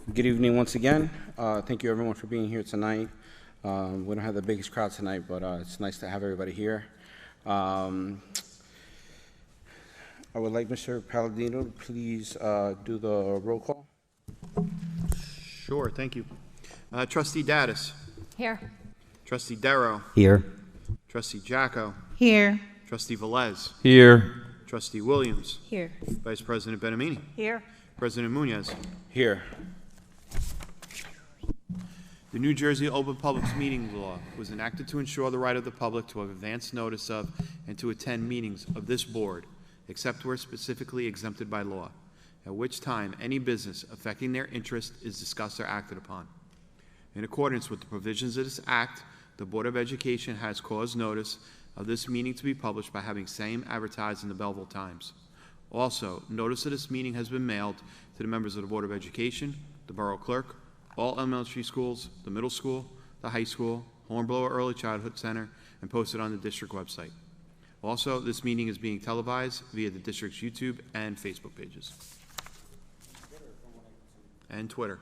Good evening once again. Thank you everyone for being here tonight. We don't have the biggest crowd tonight, but it's nice to have everybody here. I would like Mr. Palladino to please do the roll call. Sure, thank you. Trustee Dattis. Here. Trustee Darrow. Here. Trustee Jacko. Here. Trustee Velez. Here. Trustee Williams. Here. Vice President Benamini. Here. President Munoz. Here. The New Jersey Open Public Meetings Law was enacted to ensure the right of the public to have advance notice of and to attend meetings of this board, except where specifically exempted by law, at which time any business affecting their interest is discussed or acted upon. In accordance with the provisions of this Act, the Board of Education has caused notice of this meeting to be published by having same advertised in the Belleville Times. Also, notice of this meeting has been mailed to the members of the Board of Education, the Borough Clerk, all elementary schools, the middle school, the high school, Hornblower Early Childhood Center, and posted on the district website. Also, this meeting is being televised via the district's YouTube and Facebook pages. And Twitter.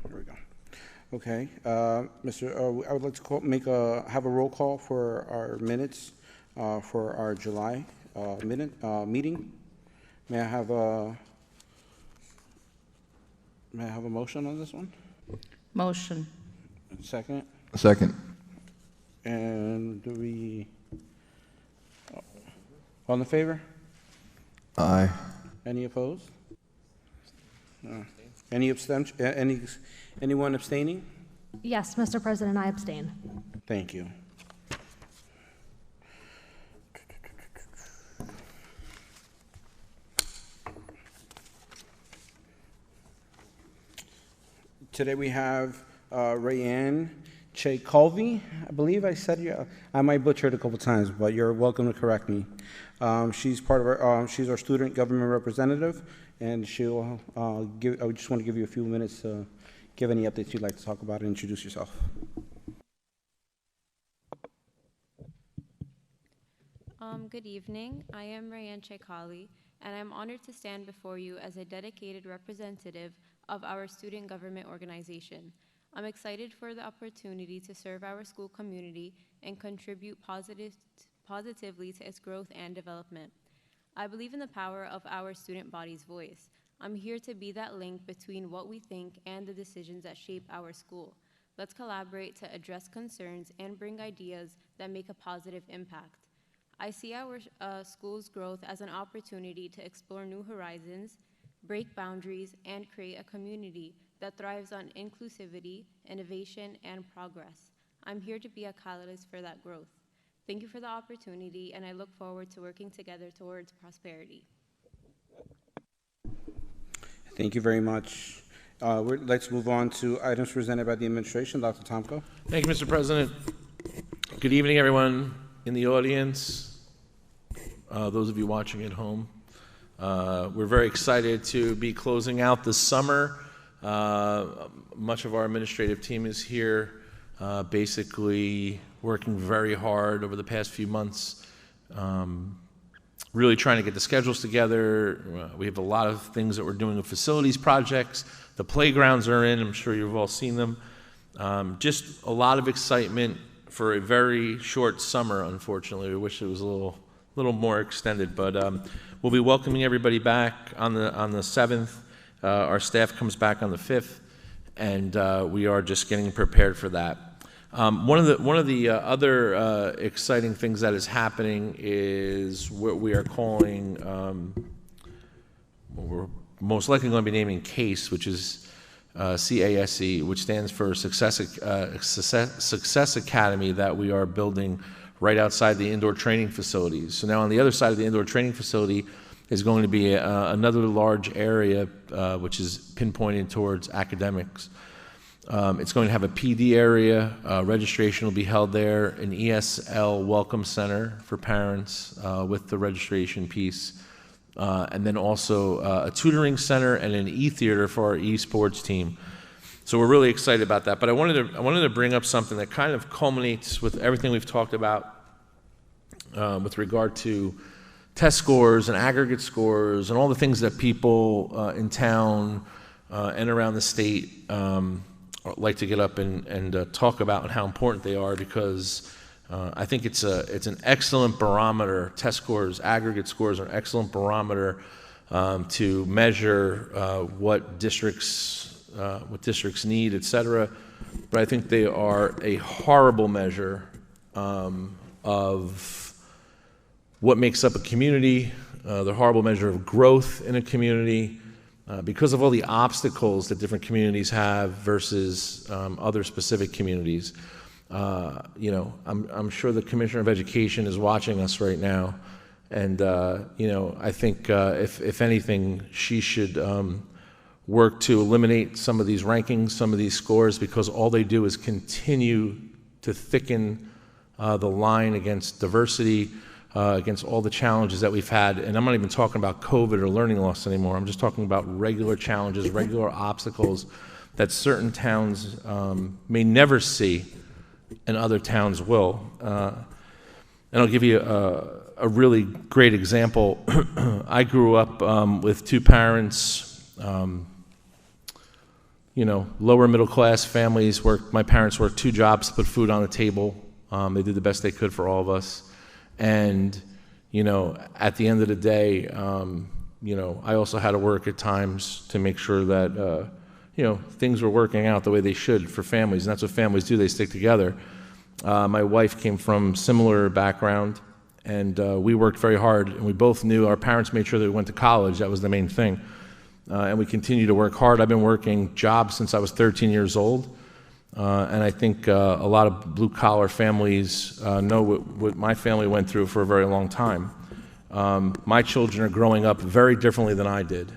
There we go. Okay, I would like to have a roll call for our minutes for our July meeting. May I have a motion on this one? Motion. Second. Second. And do we? All in favor? Aye. Any opposed? Any abstention? Anyone abstaining? Yes, Mr. President, I abstain. Thank you. Today we have Rayanne Che-Colvey. I believe I said I might butcher it a couple times, but you're welcome to correct me. She's part of our. She's our student government representative, and she'll give. I just want to give you a few minutes to give any updates you'd like to talk about and introduce yourself. Good evening. I am Rayanne Che-Colvey, and I'm honored to stand before you as a dedicated representative of our student government organization. I'm excited for the opportunity to serve our school community and contribute positively to its growth and development. I believe in the power of our student body's voice. I'm here to be that link between what we think and the decisions that shape our school. Let's collaborate to address concerns and bring ideas that make a positive impact. I see our school's growth as an opportunity to explore new horizons, break boundaries, and create a community that thrives on inclusivity, innovation, and progress. I'm here to be a catalyst for that growth. Thank you for the opportunity, and I look forward to working together towards prosperity. Thank you very much. Let's move on to items presented by the administration. Dr. Tomko. Thank you, Mr. President. Good evening, everyone in the audience, those of you watching at home. We're very excited to be closing out the summer. Much of our administrative team is here, basically working very hard over the past few months, really trying to get the schedules together. We have a lot of things that we're doing with facilities projects. The playgrounds are in. I'm sure you've all seen them. Just a lot of excitement for a very short summer, unfortunately. We wish it was a little more extended, but we'll be welcoming everybody back on the 7th. Our staff comes back on the 5th, and we are just getting prepared for that. One of the other exciting things that is happening is what we are calling, what we're most likely going to be naming CASE, which is CASE, which stands for Success Academy, that we are building right outside the indoor training facilities. So now on the other side of the indoor training facility is going to be another large area which is pinpointed towards academics. It's going to have a PD area. Registration will be held there, an ESL welcome center for parents with the registration piece, and then also a tutoring center and an e-theater for our esports team. So we're really excited about that. But I wanted to bring up something that kind of culminates with everything we've talked about with regard to test scores and aggregate scores and all the things that people in town and around the state like to get up and talk about and how important they are, because I think it's an excellent barometer. Test scores, aggregate scores are an excellent barometer to measure what districts need, et cetera. But I think they are a horrible measure of what makes up a community, the horrible measure of growth in a community, because of all the obstacles that different communities have versus other specific communities. I'm sure the Commissioner of Education is watching us right now, and I think if anything, she should work to eliminate some of these rankings, some of these scores, because all they do is continue to thicken the line against diversity, against all the challenges that we've had. And I'm not even talking about COVID or learning loss anymore. I'm just talking about regular challenges, regular obstacles that certain towns may never see and other towns will. And I'll give you a really great example. I grew up with two parents, lower middle class families. My parents worked two jobs to put food on the table. They did the best they could for all of us. And, at the end of the day, I also had to work at times to make sure that, things were working out the way they should for families. And that's what families do. They stick together. My wife came from similar background, and we worked very hard. And we both knew our parents made sure that we went to college. That was the main thing. And we continue to work hard. I've been working jobs since I was 13 years old. And I think a lot of blue-collar families know what my family went through for a very long time. My children are growing up very differently than I did.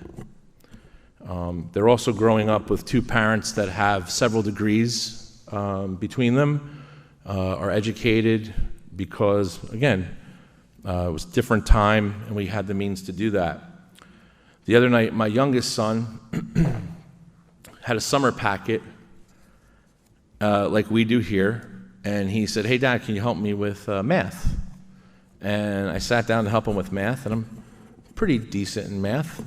They're also growing up with two parents that have several degrees between them, are educated because, again, it was a different time, and we had the means to do that. The other night, my youngest son had a summer packet like we do here, and he said, "Hey, Dad, can you help me with math?" And I sat down to help him with math, and I'm pretty decent in math.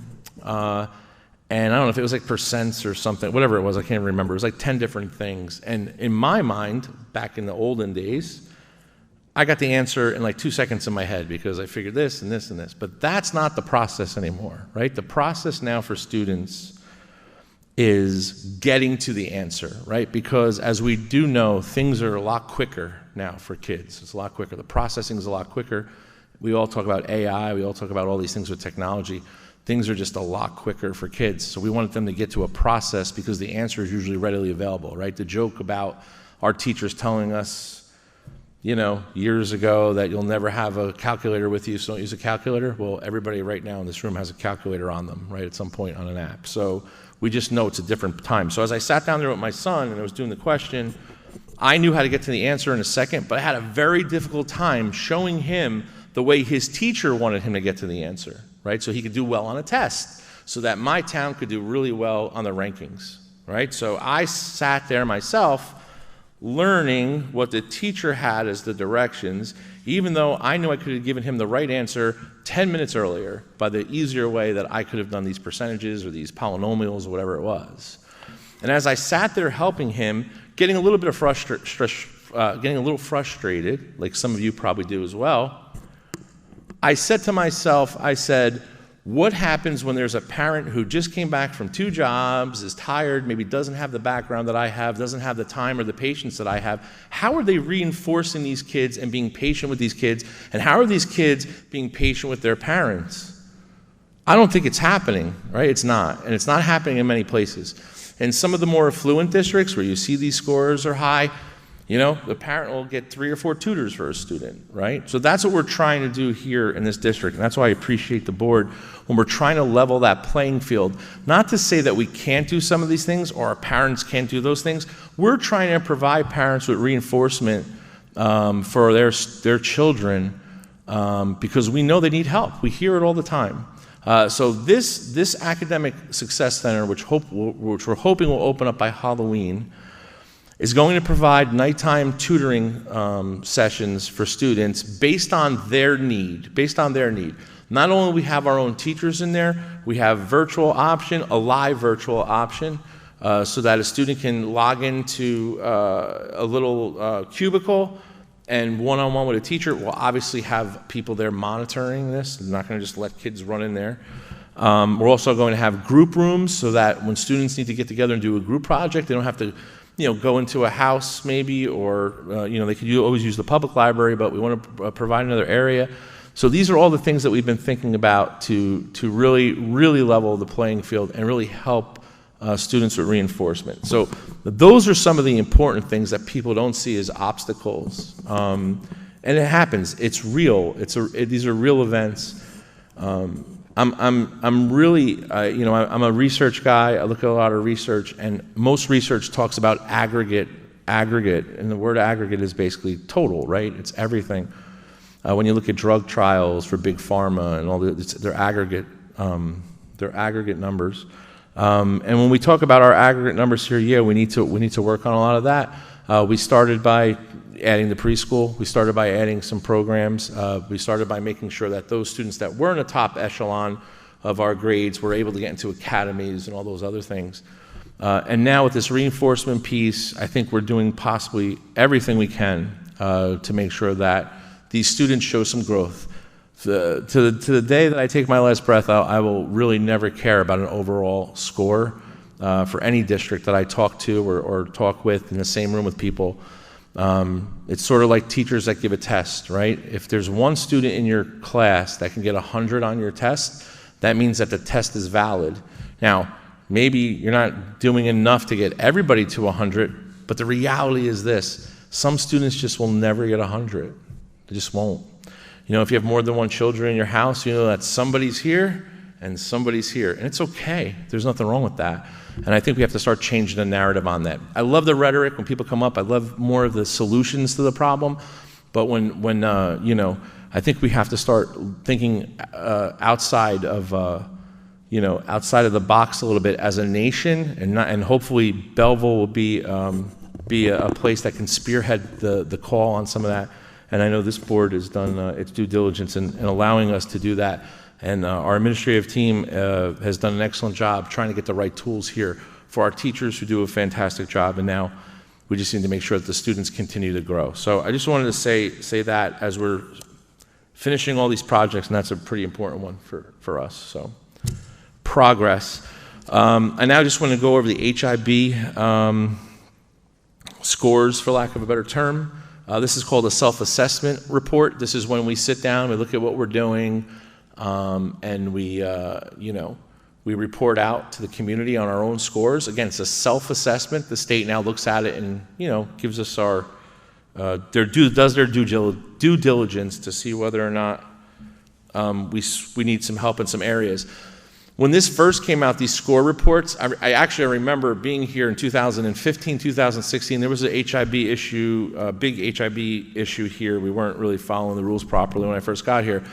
And I don't know if it was like percents or something, whatever it was, I can't remember. It was like 10 different things. And in my mind, back in the olden days, I got the answer in like 2 seconds in my head because I figured this and this and this. But that's not the process anymore, right? The process now for students is getting to the answer, right? Because as we do know, things are a lot quicker now for kids. It's a lot quicker. The processing is a lot quicker. We all talk about AI. We all talk about all these things with technology. Things are just a lot quicker for kids. So we wanted them to get to a process because the answer is usually readily available, right? The joke about our teachers telling us, years ago that you'll never have a calculator with you, so don't use a calculator. Well, everybody right now in this room has a calculator on them, right, at some point on an app. So we just know it's a different time. So as I sat down there with my son and I was doing the question, I knew how to get to the answer in a second, but I had a very difficult time showing him the way his teacher wanted him to get to the answer, right? So he could do well on a test, so that my town could do really well on the rankings, right? So I sat there myself learning what the teacher had as the directions, even though I knew I could have given him the right answer 10 minutes earlier by the easier way that I could have done these percentages or these polynomials or whatever it was. And as I sat there helping him, getting a little bit of getting a little frustrated, like some of you probably do as well, I said to myself, what happens when there's a parent who just came back from 2 jobs, is tired, maybe doesn't have the background that I have, doesn't have the time or the patience that I have? How are they reinforcing these kids and being patient with these kids? And how are these kids being patient with their parents? I don't think it's happening, right? It's not. And it's not happening in many places. In some of the more affluent districts where you see these scores are high, You know, the parent will get 3 or 4 tutors for a student, right? So that's what we're trying to do here in this district, and that's why I appreciate the board when we're trying to level that playing field. Not to say that we can't do some of these things or our parents can't do those things. We're trying to provide parents with reinforcement for their children because we know they need help. We hear it all the time. So this academic success center, which we're hoping will open up by Halloween, is going to provide nighttime tutoring sessions for students based on their need. Not only do we have our own teachers in there, we have a live virtual option, so that a student can log into a little cubicle and one-on-one with a teacher. We'll obviously have people there monitoring this. They're not going to just let kids run in there. We're also going to have group rooms so that when students need to get together and do a group project, they don't have to go into a house maybe, or they could always use the public library, but we want to provide another area. So these are all the things that we've been thinking about to really level the playing field and really help students with reinforcement. So those are some of the important things that people don't see as obstacles. And it happens. It's real. These are real events. I'm really, I'm a research guy. I look at a lot of research, and most research talks about aggregate, and the word aggregate is basically total, right? It's everything. When you look at drug trials for big pharma and all they're aggregate numbers. And when we talk about our aggregate numbers here, we need to work on a lot of that. We started by adding the preschool. We started by adding some programs. We started by making sure that those students that were in the top echelon of our grades were able to get into academies and all those other things. And now with this reinforcement piece, I think we're doing possibly everything we can to make sure that these students show some growth. To the day that I take my last breath, I will really never care about an overall score for any district that I talk to or talk with in the same room with people. It's sort of like teachers that give a test, right? If there's one student in your class that can get 100 on your test, that means that the test is valid. Now, maybe you're not doing enough to get everybody to 100, but the reality is this: some students just will never get 100. They just won't. If you have more than one children in your house, you know that somebody's here and somebody's here, and it's okay. There's nothing wrong with that. And I think we have to start changing the narrative on that. I love the rhetoric when people come up. I love more of the solutions to the problem. But when I think we have to start thinking outside of the box a little bit as a nation, and hopefully Belleville will be a place that can spearhead the call on some of that. And I know this board has done its due diligence in allowing us to do that. And our administrative team has done an excellent job trying to get the right tools here for our teachers, who do a fantastic job. And now we just need to make sure that the students continue to grow. So I just wanted to say that as we're finishing all these projects, and that's a pretty important one for us. So progress. I now just want to go over the HIB scores, for lack of a better term. This is called a self-assessment report. This is when we sit down, we look at what we're doing, and we report out to the community on our own scores. Again, it's a self-assessment. The state now looks at it and gives us does their due diligence to see whether or not we need some help in some areas. When this first came out, these score reports, I actually remember being here in 2015, 2016. There was a HIB issue, a big HIB issue here. We weren't really following the rules properly when I first got here.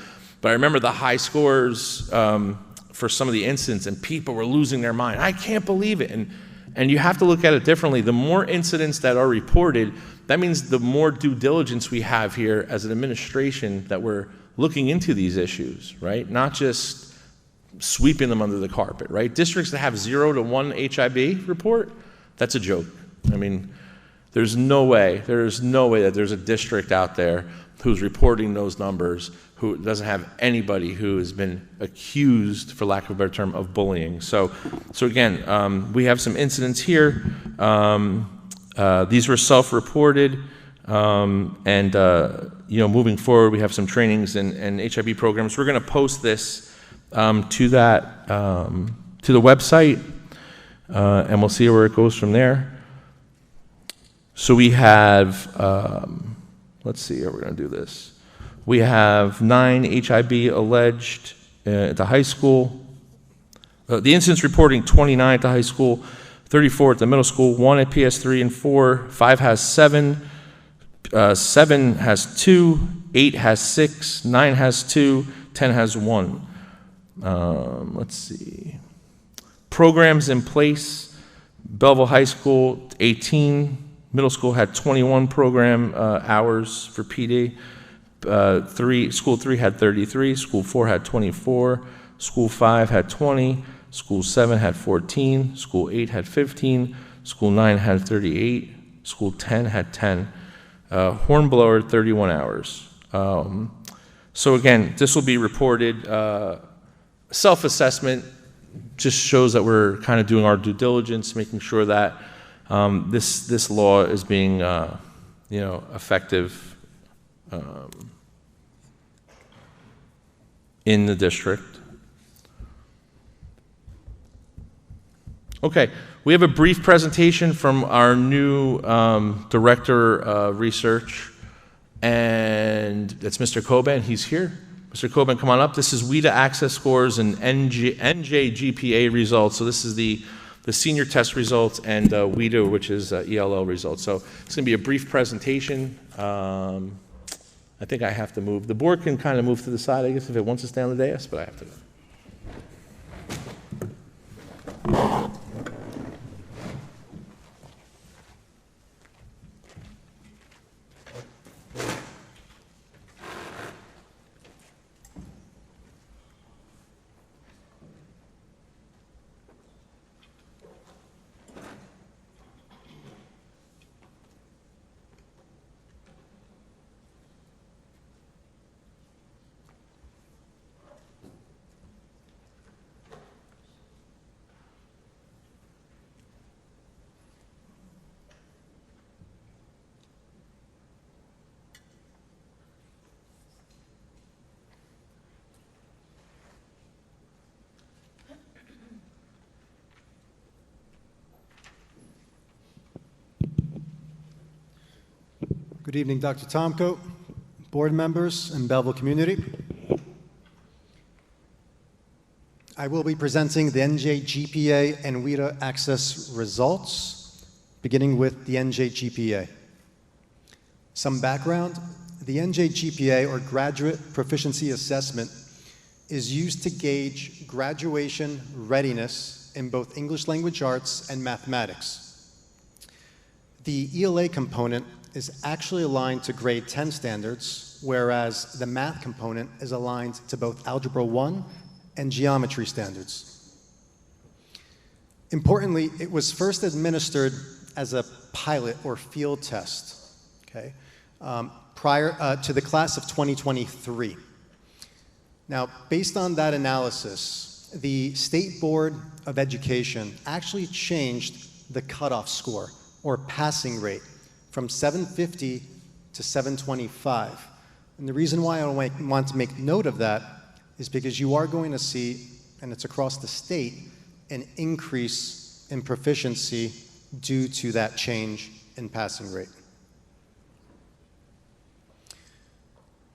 But I remember the high scores for some of the incidents, and people were losing their mind. I can't believe it. And you have to look at it differently. The more incidents that are reported, that means the more due diligence we have here as an administration that we're looking into these issues, right? Not just sweeping them under the carpet, right? Districts that have 0 to 1 HIB report, that's a joke. I mean, there's no way that there's a district out there who's reporting those numbers who doesn't have anybody who has been accused, for lack of a better term, of bullying. So again, we have some incidents here. These were self-reported, and moving forward, we have some trainings and HIB programs. We're going to post this to the website, and we'll see where it goes from there. So we have, let's see how we're going to do this. We have 9 HIB alleged at the high school. The incidents reporting 29 at the high school, 34 at the middle school, 1 at PS3 and 4, 5 has 7, 7 has 2, 8 has 6, 9 has 2, 10 has 1. Let's see. Programs in place, Belleville High School, 18. Middle school had 21 program hours for PD. School 3 had 33. School 4 had 24. School 5 had 20. School 7 had 14. School 8 had 15. School 9 had 38. School 10 had 10. Hornblower, 31 hours. So again, this will be reported. Self-assessment just shows that we're kind of doing our due diligence, making sure that this law is being effective in the district. Okay, we have a brief presentation from our new director of research, and that's Mr. Coban. He's here. Mr. Coban, come on up. This is WIDA access scores and NJ GPA results. So this is the senior test results and WIDA, which is ELL results. So it's going to be a brief presentation. I think I have to move. The board can kind of move to the side, I guess, if it wants to stay on the dais, but I have to go. Good evening, Dr. Tomko, board members, and Belleville community. I will be presenting the NJ GPA and WIDA access results, beginning with the NJ GPA. Some background: the NJ GPA, or Graduate Proficiency Assessment, is used to gauge graduation readiness in both English language arts and mathematics. The ELA component is actually aligned to grade 10 standards, whereas the math component is aligned to both Algebra 1 and geometry standards. Importantly, it was first administered as a pilot or field test, okay, prior to the class of 2023. Now, based on that analysis, the State Board of Education actually changed the cutoff score, or passing rate, from 750 to 725. And the reason why I want to make note of that is because you are going to see, and it's across the state, an increase in proficiency due to that change in passing rate.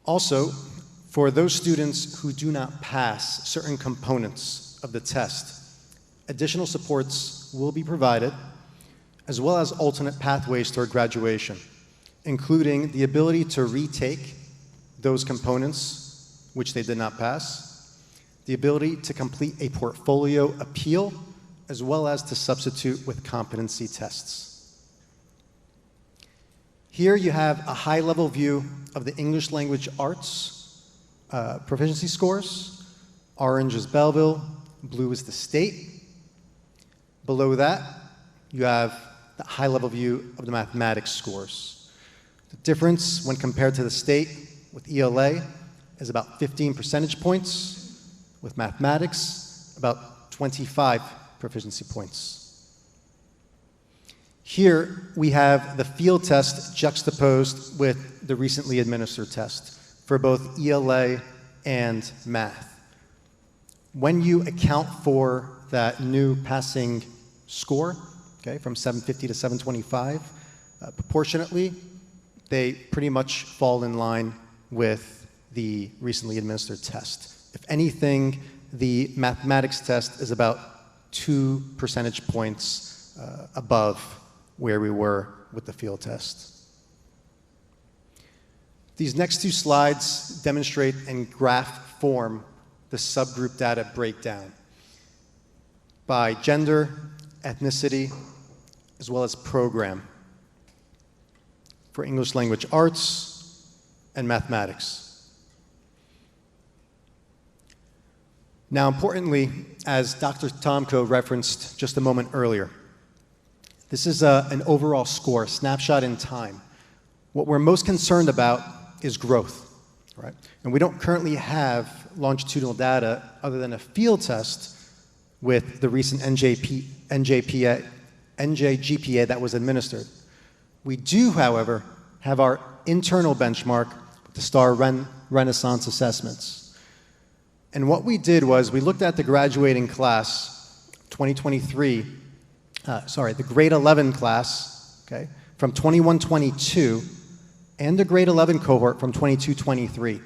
Also, for those students who do not pass certain components of the test, additional supports will be provided, as well as alternate pathways toward graduation, including the ability to retake those components which they did not pass, the ability to complete a portfolio appeal, as well as to substitute with competency tests. Here you have a high-level view of the English language arts proficiency scores. Orange is Belleville, blue is the state. Below that, you have the high-level view of the mathematics scores. The difference when compared to the state with ELA is about 15 percentage points. With mathematics, about 25 proficiency points. Here we have the field test juxtaposed with the recently administered test for both ELA and math. When you account for that new passing score, okay, from 750 to 725, Proportionately, they pretty much fall in line with the recently administered test. If anything, the mathematics test is about 2 percentage points above where we were with the field test. These next 2 slides demonstrate in graph form the subgroup data breakdown by gender, ethnicity, as well as program for English language arts and mathematics. Now, importantly, as Dr. Tomko referenced just a moment earlier, this is an overall score, a snapshot in time. What we're most concerned about is growth, right? And we don't currently have longitudinal data other than a field test with the recent NJGPA that was administered. We do, however, have our internal benchmark, the STAR Renaissance assessments. And what we did was we looked at the graduating class, 2023, the grade 11 class, okay, from 21-22, and the grade 11 cohort from 22-23.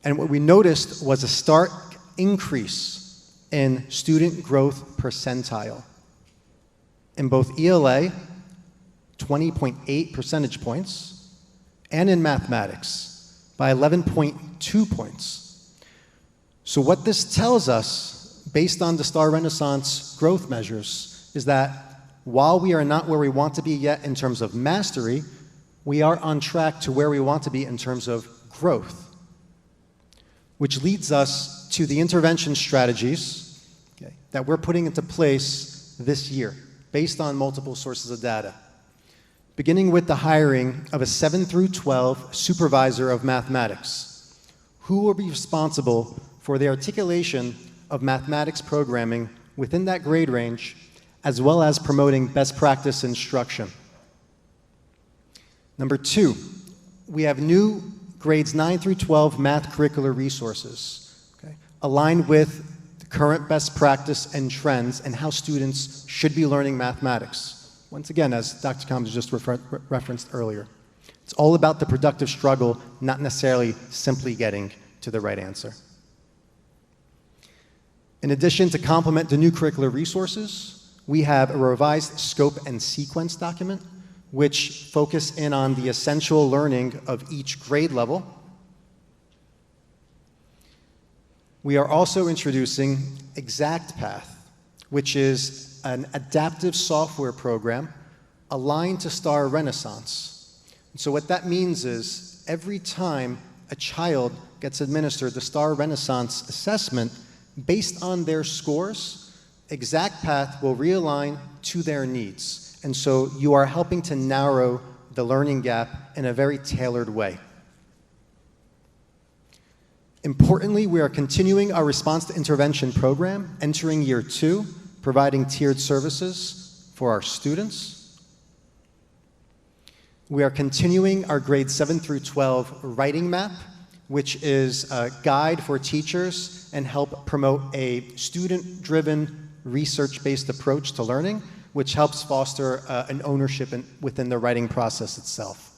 And what we noticed was a stark increase in student growth percentile. In both ELA, 20.8 percentage points, and in mathematics, by 11.2 points. So what this tells us, based on the STAR Renaissance growth measures, is that while we are not where we want to be yet in terms of mastery, we are on track to where we want to be in terms of growth. Which leads us to the intervention strategies, okay, that we're putting into place this year, based on multiple sources of data. Beginning with the hiring of a 7 through 12 supervisor of mathematics, who will be responsible for the articulation of mathematics programming within that grade range, as well as promoting best practice instruction. Number 2, we have new grades 9 through 12 math curricular resources, okay, aligned with the current best practice and trends and how students should be learning mathematics. Once again, as Dr. Combs just referenced earlier, it's all about the productive struggle, not necessarily simply getting to the right answer. In addition, to complement the new curricular resources, we have a revised scope and sequence document, which focus in on the essential learning of each grade level. We are also introducing ExactPath, which is an adaptive software program aligned to STAR Renaissance. And so what that means is every time a child gets administered the STAR Renaissance assessment, based on their scores, ExactPath will realign to their needs. And so you are helping to narrow the learning gap in a very tailored way. Importantly, we are continuing our response to intervention program, entering year 2, providing tiered services for our students. We are continuing our grade 7 through 12 writing map, which is a guide for teachers and help promote a student-driven, research-based approach to learning, which helps foster an ownership within the writing process itself.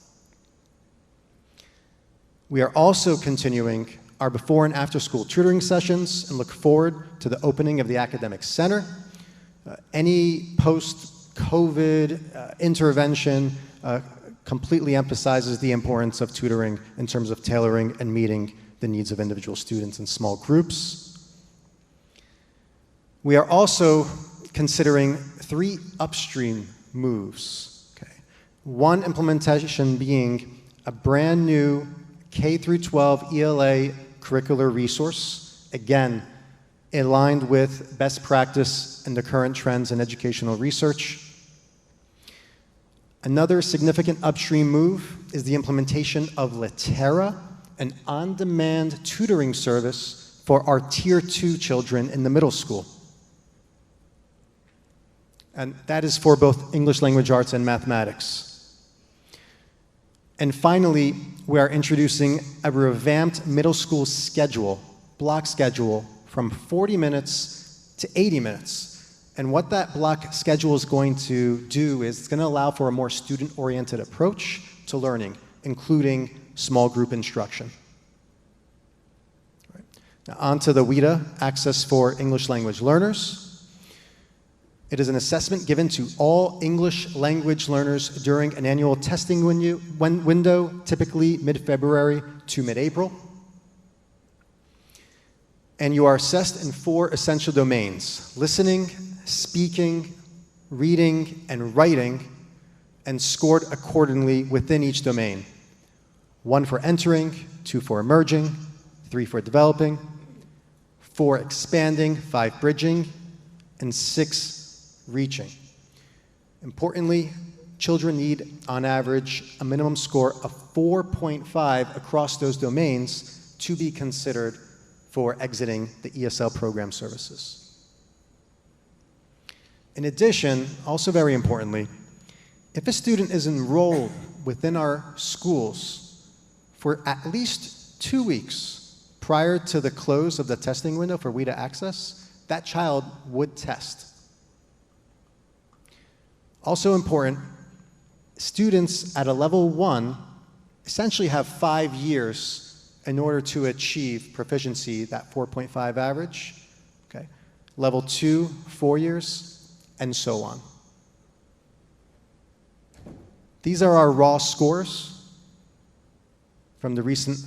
We are also continuing our before and after school tutoring sessions and look forward to the opening of the Academic Center. Any post-COVID intervention completely emphasizes the importance of tutoring in terms of tailoring and meeting the needs of individual students in small groups. We are also considering 3 upstream moves. Okay. One implementation being a brand new K through 12 ELA curricular resource, again, aligned with best practice and the current trends in educational research. Another significant upstream move is the implementation of Litera, an on-demand tutoring service for our Tier 2 children in the middle school. And that is for both English language arts and mathematics. And finally, we are introducing a revamped middle school schedule, block schedule, from 40 minutes to 80 minutes. And what that block schedule is going to do is it's going to allow for a more student-oriented approach to learning, including small group instruction. Right. Now on to the WIDA, Access for English Language Learners. It is an assessment given to all English language learners during an annual testing window, typically mid-February to mid-April. And you are assessed in 4 essential domains: listening, speaking, reading, and writing, and scored accordingly within each domain. 1 for entering, 2 for emerging, 3 for developing, 4 expanding, 5 bridging, and 6 reaching. Importantly, children need, on average, a minimum score of 4.5 across those domains to be considered for exiting the ESL program services. In addition, also very importantly, if a student is enrolled within our schools for at least 2 weeks prior to the close of the testing window for WIDA access, that child would test. Also important, students at a level 1 essentially have 5 years in order to achieve proficiency, that 4.5 average. Okay. Level 2, 4 years, and so on. These are our raw scores from the recent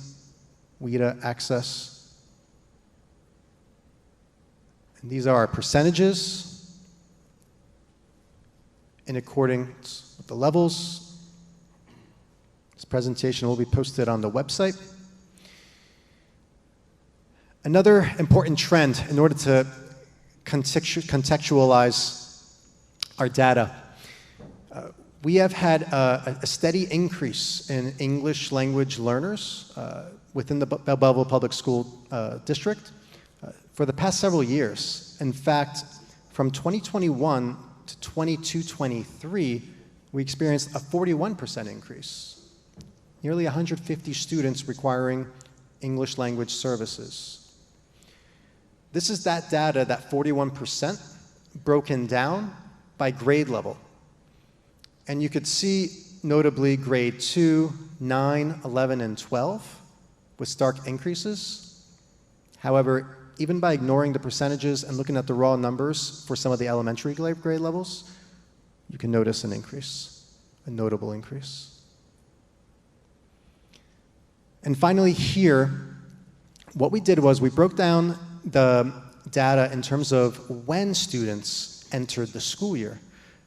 WIDA access. And these are our percentages in accordance with the levels. This presentation will be posted on the website. Another important trend in order to contextualize our data, we have had a steady increase in English language learners within the Belleville Public School District for the past several years. In fact, from 2021 to 22-23, we experienced a 41% increase, nearly 150 students requiring English language services. This is that data, that 41%, broken down by grade level. And you could see, notably, grade 2, 9, 11, and 12 with stark increases. However, even by ignoring the percentages and looking at the raw numbers for some of the elementary grade levels, you can notice an increase, a notable increase. And finally here, what we did was we broke down the data in terms of when students entered the school year.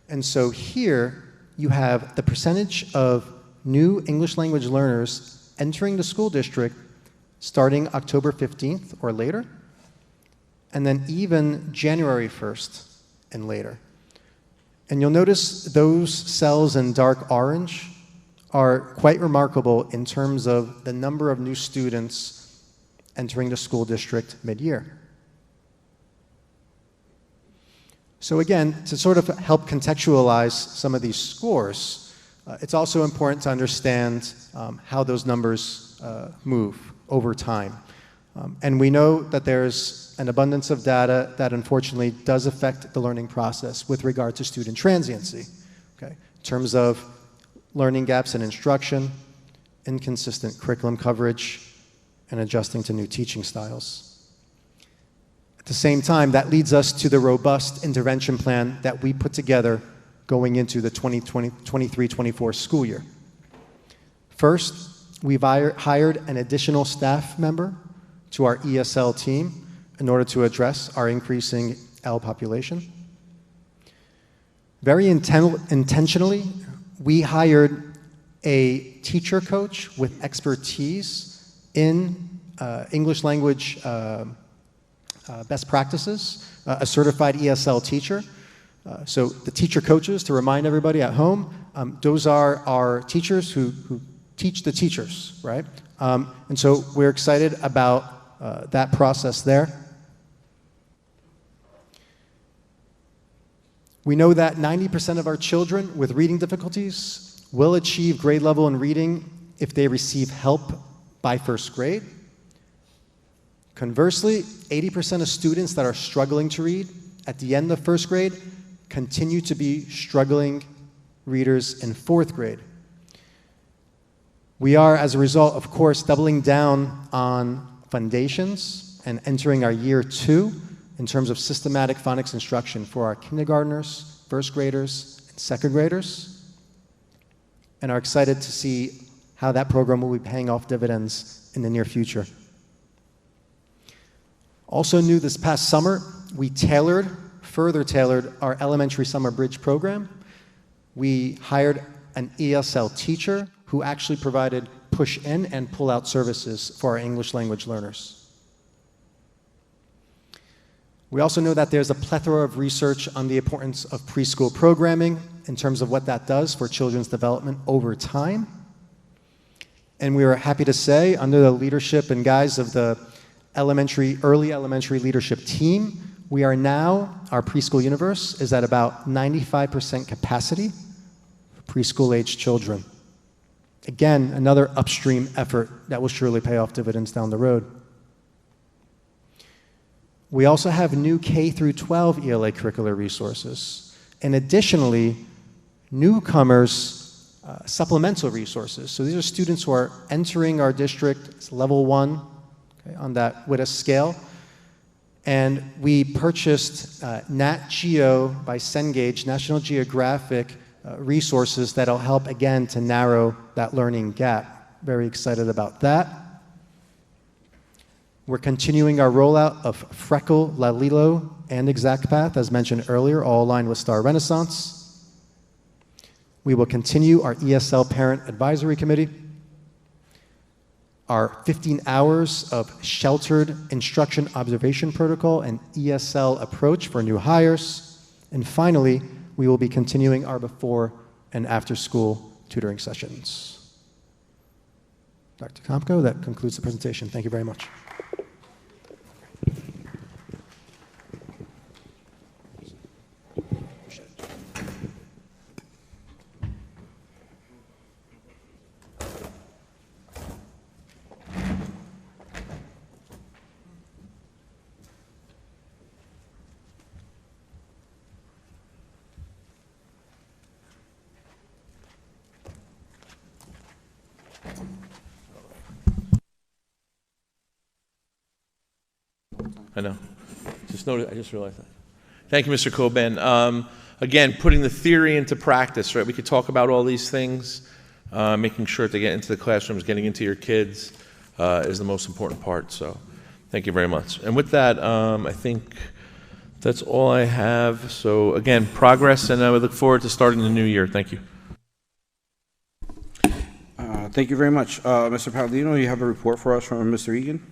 And so here you have the percentage of new English language learners entering the school district starting October 15th or later, and then even January 1st and later. And you'll notice those cells in dark orange are quite remarkable in terms of the number of new students entering the school district mid-year. So again, to sort of help contextualize some of these scores, it's also important to understand how those numbers move over time. And we know that there's an abundance of data that unfortunately does affect the learning process with regard to student transiency, okay? In terms of learning gaps in instruction, inconsistent curriculum coverage, and adjusting to new teaching styles. At the same time, that leads us to the robust intervention plan that we put together going into the 2023-24 school year. First, we've hired an additional staff member to our ESL team in order to address our increasing L population. Very intentionally, we hired a teacher coach with expertise in English language best practices, a certified ESL teacher. So the teacher coaches, to remind everybody at home, those are our teachers who teach the teachers, right? And so we're excited about that process there. We know that 90% of our children with reading difficulties will achieve grade level in reading if they receive help by first grade. Conversely, 80% of students that are struggling to read at the end of first grade continue to be struggling readers in fourth grade. We are, as a result, of course, doubling down on foundations and entering our year 2 in terms of systematic phonics instruction for our kindergartners, first graders, and second graders, and are excited to see how that program will be paying off dividends in the near future. Also new this past summer, we further tailored our elementary summer bridge program. We hired an ESL teacher who actually provided push-in and pull-out services for our English language learners. We also know that there's a plethora of research on the importance of preschool programming in terms of what that does for children's development over time. And we are happy to say, under the leadership and guise of the early elementary leadership team, we are now, our preschool universe is at about 95% capacity for preschool-age children. Again, another upstream effort that will surely pay off dividends down the road. We also have new K through 12 ELA curricular resources, and additionally, newcomers supplemental resources. So these are students who are entering our district, it's level 1, okay, on that WITA scale. And we purchased Nat Geo by Cengage, National Geographic resources that'll help, again, to narrow that learning gap. Very excited about that. We're continuing our rollout of Freckle, Lalilo, and ExactPath, as mentioned earlier, all aligned with Star Renaissance. We will continue our ESL Parent Advisory Committee, our 15 hours of sheltered instruction observation protocol and ESL approach for new hires, and finally, we will be continuing our before and after school tutoring sessions. Dr. Tomko, that concludes the presentation. Thank you very much. I know. I just realized that. Thank you, Mr. Coben. Again, putting the theory into practice, right? We could talk about all these things, making sure to get into the classrooms, getting into your kids is the most important part. So thank you very much. And with that, I think that's all I have. So again, progress, and I would look forward to starting the new year. Thank you. Thank you very much. Mr. Palladino, you have a report for us from Mr. Egan?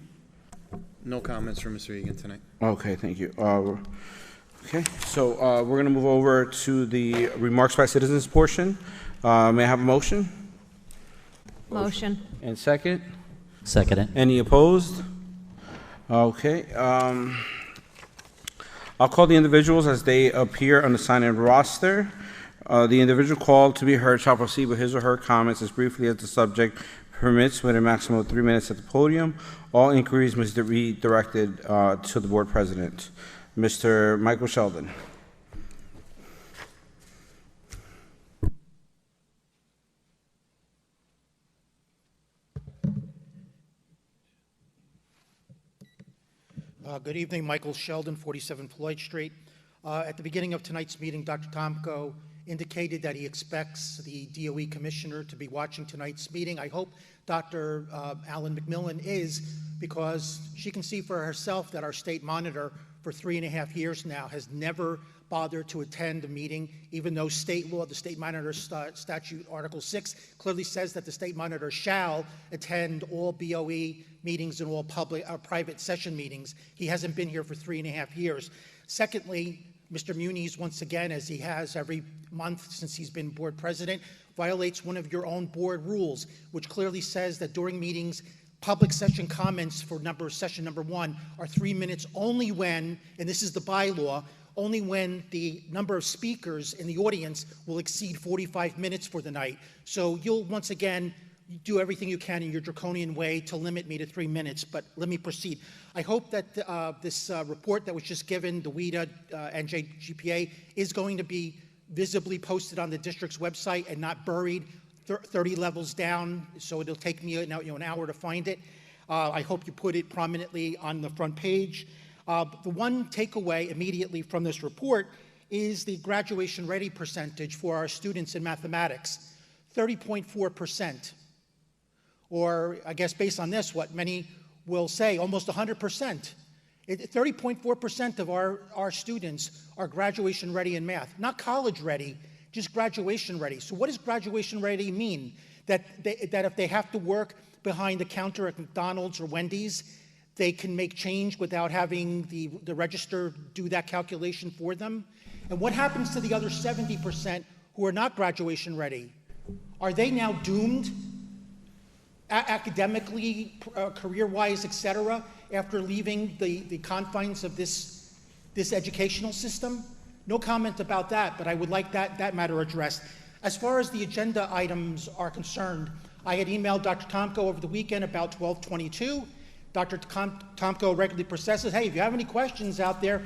No comments from Mr. Egan tonight. Okay, thank you. Okay, so we're going to move over to the remarks by citizens portion. May I have a motion? Motion. And second? Second it. Any opposed? Okay. I'll call the individuals as they appear on the sign-in roster. The individual called to be heard shall proceed with his or her comments as briefly as the subject permits, with a maximum of 3 minutes at the podium. All inquiries must be directed to the board president. Mr. Michael Sheldon. Good evening, Michael Sheldon, 47 Floyd Street. At the beginning of tonight's meeting, Dr. Tomko indicated that he expects the DOE commissioner to be watching tonight's meeting. I hope Dr. Alan McMillan is, because she can see for herself that our state monitor for 3.5 years now has never bothered to attend a meeting, even though state law, the state monitor statute, Article 6, clearly says that the state monitor shall attend all BOE meetings and all public private session meetings. He hasn't been here for 3.5 years. Secondly, Mr. Muniz, once again, as he has every month since he's been board president, violates one of your own board rules, which clearly says that during meetings, public session comments for session number 1 are 3 minutes only when, and this is the bylaw, only when the number of speakers in the audience will exceed 45 minutes for the night. So you'll once again do everything you can in your draconian way to limit me to 3 minutes, but let me proceed. I hope that this report that was just given, the WIDA NJGPA, is going to be visibly posted on the district's website and not buried 30 levels down, so it'll take me an hour to find it. I hope you put it prominently on the front page. The one takeaway immediately from this report is the graduation ready percentage for our students in mathematics, 30.4%. Or I guess based on this, what many will say, almost 100%. 30.4% of our students are graduation ready in math, not college ready, just graduation ready. So what does graduation ready mean? That if they have to work behind the counter at McDonald's or Wendy's, they can make change without having the register do that calculation for them? And what happens to the other 70% who are not graduation ready? Are they now doomed academically, career-wise, et cetera, after leaving the confines of this educational system? No comment about that, but I would like that matter addressed. As far as the agenda items are concerned, I had emailed Dr. Tomko over the weekend about 1222. Dr. Tomko regularly processes, hey, if you have any questions out there,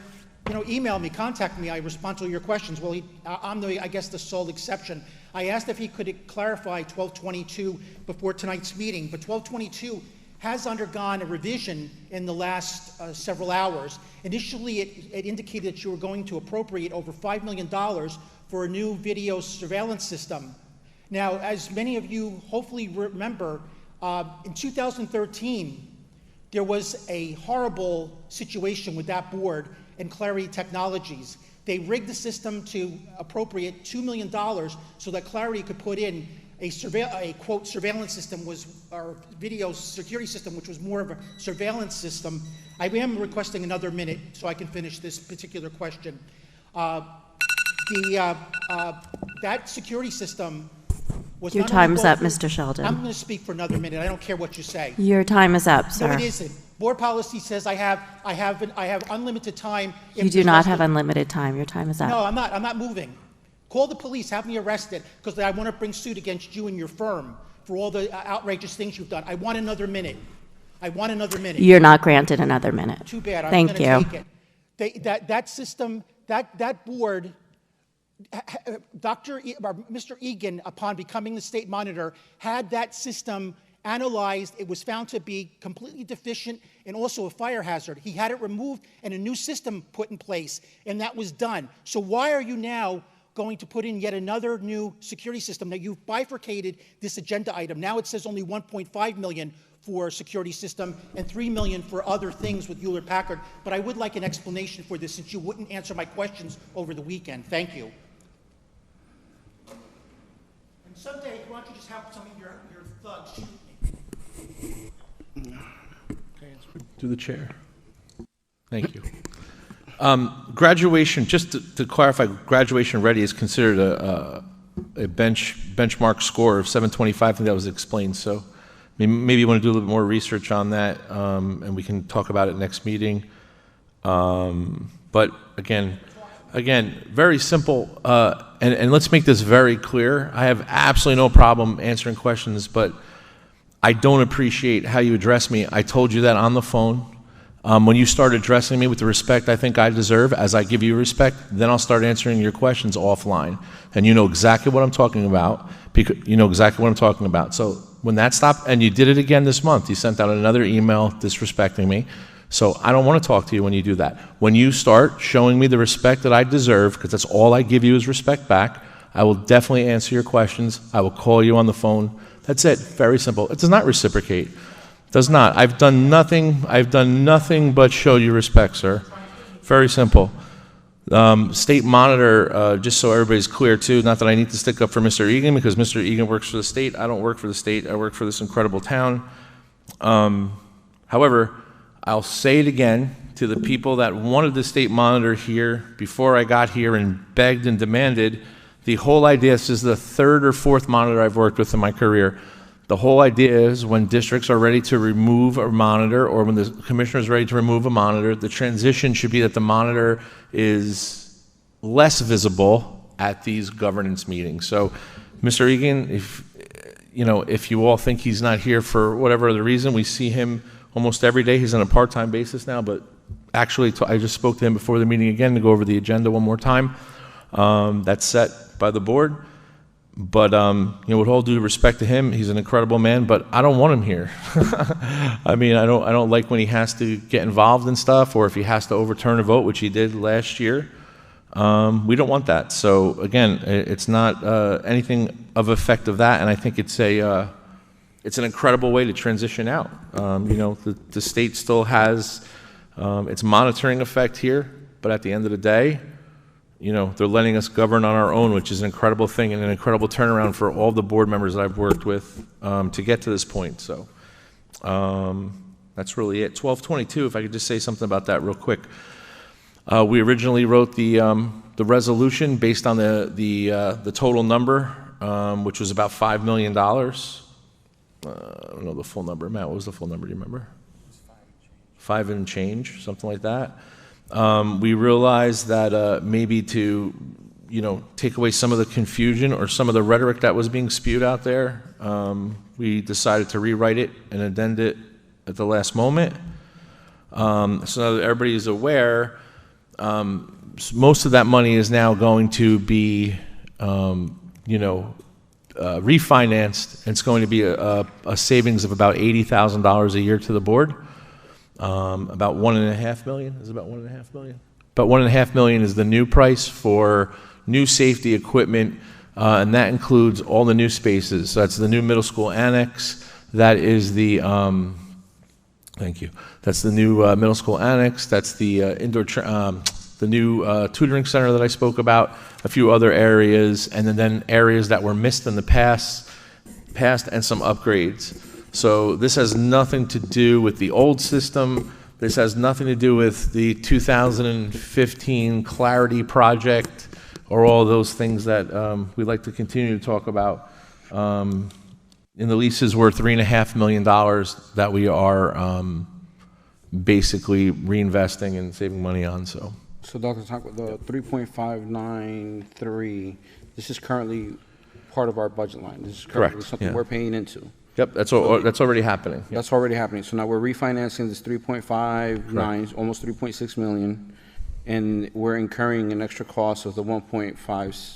email me, contact me, I respond to your questions. Well, I'm I guess the sole exception. I asked if he could clarify 1222 before tonight's meeting, but 1222 has undergone a revision in the last several hours. Initially, it indicated that you were going to appropriate over $5 million for a new video surveillance system. Now, as many of you hopefully remember, in 2013, there was a horrible situation with that board and Clarity Technologies. They rigged the system to appropriate $2 million so that Clarity could put in a quote surveillance system, or video security system, which was more of a surveillance system. I am requesting another minute so I can finish this particular question. That security system was Your not time only is up, both- Mr. Sheldon. I'm going to speak for another minute. I don't care what you say. Your time is up, No, sir. it isn't. Board policy says I have unlimited time. if You do there's not less have than- unlimited time. Your time is up. No, I'm not moving. Call the police, have me arrested, because I want to bring suit against you and your firm for all the outrageous things you've done. I want another minute. I want another minute. You're not granted another minute. Too bad. I'm Thank going you. to take it. That system, that board, Mr. Egan, upon becoming the state monitor, had that system analyzed. It was found to be completely deficient and also a fire hazard. He had it removed and a new system put in place, and that was done. So why are you now going to put in yet another new security system? Now, you've bifurcated this agenda item. Now it says only $1.5 million for a security system and $3 million for other things with Hewlett-Packard. But I would like an explanation for this, since you wouldn't answer my questions over the weekend. Thank you. And someday, why don't you just have some of your thugs shoot me? To the chair. Thank you. Graduation, just to clarify, graduation ready is considered a benchmark score of 725. I think that was explained. So maybe you want to do a little bit more research on that, and we can talk about it next meeting. But again, very simple. And let's make this very clear. I have absolutely no problem answering questions, but I don't appreciate how you address me. I told you that on the phone. When you start addressing me with the respect I think I deserve, as I give you respect, then I'll start answering your questions offline. And you know exactly what I'm talking about. So when that stopped, and you did it again this month, you sent out another email disrespecting me. So I don't want to talk to you when you do that. When you start showing me the respect that I deserve, because that's all I give you is respect back, I will definitely answer your questions. I will call you on the phone. That's it. Very simple. It does not reciprocate. It does not. I've done nothing but show you respect, sir. Very simple. State monitor, just so everybody's clear too, not that I need to stick up for Mr. Egan, because Mr. Egan works for the state. I don't work for the state. I work for this incredible town. However, I'll say it again to the people that wanted the state monitor here before I got here and begged and demanded. The whole idea, this is the third or fourth monitor I've worked with in my career. The whole idea is when districts are ready to remove a monitor, or when the commissioner is ready to remove a monitor, the transition should be that the monitor is less visible at these governance meetings. So, Mr. Egan, if you know, if you all think he's not here for whatever other reason, we see him almost every day. He's on a part-time basis now, but actually, I just spoke to him before the meeting again to go over the agenda one more time. That's set by the board. But, you know, with all due respect to him, he's an incredible man, but I don't want him here. I mean, I don't like when he has to get involved in stuff, or if he has to overturn a vote, which he did last year. We don't want that. So again, it's not anything of effect of that, and I think it's an incredible way to transition out. You know, the state still has its monitoring effect here, but at the end of the day, you know, they're letting us govern on our own, which is an incredible thing and an incredible turnaround for all the board members that I've worked with to get to this point. So that's really it. 1222, if I could just say something about that real quick. We originally wrote the resolution based on the total number, which was about $5 million. I don't know the full number. Matt, what was the full number? Do you remember? 5 and change, something like that. We realized that maybe to, you know, take away some of the confusion or some of the rhetoric that was being spewed out there, we decided to rewrite it and addend it at the last moment. So now that everybody is aware, most of that money is now going to be, you know, refinanced. It's going to be a savings of about $80,000 a year to the board. About $1.5 million. Is it about $1.5 million? About $1.5 million is the new price for new safety equipment, and that includes all the new spaces. So that's the new middle school annex. That is the thank you. That's the new middle school annex. That's the indoor the new tutoring center that I spoke about. A few other areas, and then areas that were missed in the past, and some upgrades. So this has nothing to do with the old system. This has nothing to do with the 2015 Clarity project or all those things that we like to continue to talk about. In the leases, we're $3.5 million that we are basically reinvesting and saving money on. So Dr. Tonko, the 3.593, this is currently part of our budget line. This is currently Correct, something yeah. we're paying into. yep, that's already happening. Yep. That's already happening. So now we're refinancing this 3.59, almost 3.6 million, and we're incurring an extra cost of the 1.5,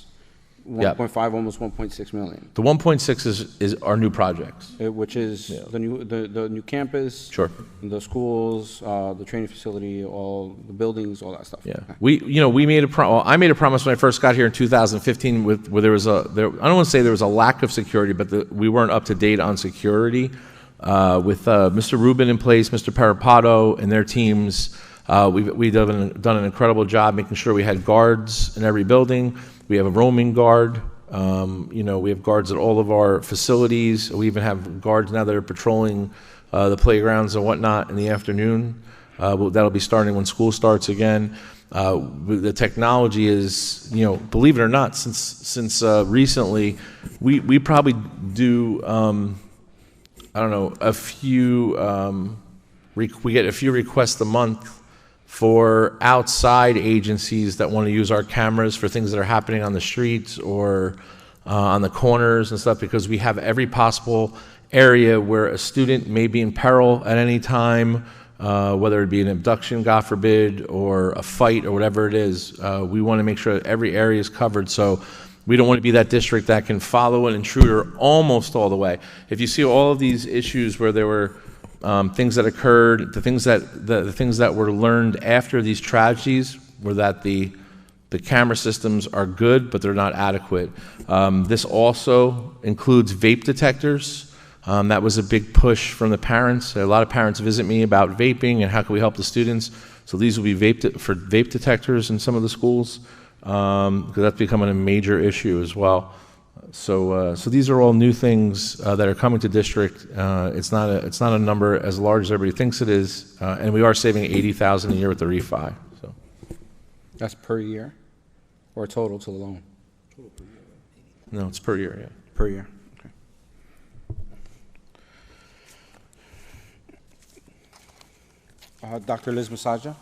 almost 1.6 million, The 1.6 is our new projects. which is the new campus, Sure. the schools, the training facility, all the buildings, all that stuff. Yeah, Okay. we made I made a promise when I first got here in 2015 where there was I don't want to say there was a lack of security, but we weren't up to date on security. With Mr. Rubin in place, Mr. Parapato and their teams, we've done an incredible job making sure we had guards in every building. We have a roaming guard. You know, we have guards at all of our facilities. We even have guards now that are patrolling the playgrounds and whatnot in the afternoon. That'll be starting when school starts again. The technology is, you know, believe it or not, since recently, we probably do, I don't know, we get a few requests a month for outside agencies that want to use our cameras for things that are happening on the streets or on the corners and stuff, because we have every possible area where a student may be in peril at any time, whether it be an abduction, God forbid, or a fight or whatever it is. We want to make sure that every area is covered. So we don't want to be that district that can follow an intruder almost all the way. If you see all of these issues where there were things that occurred, the things that were learned after these tragedies were that the camera systems are good, but they're not adequate. This also includes vape detectors. That was a big push from the parents. A lot of parents visit me about vaping and how can we help the students. So these will be vape detectors in some of the schools, because that's becoming a major issue as well. So these are all new things that are coming to district. It's not a number as large as everybody thinks it is, and we are saving $80,000 a year with the refi. So That's per year, or total to the loan? no, it's per year. Yeah. Per year, okay. Dr. Liz Masaja?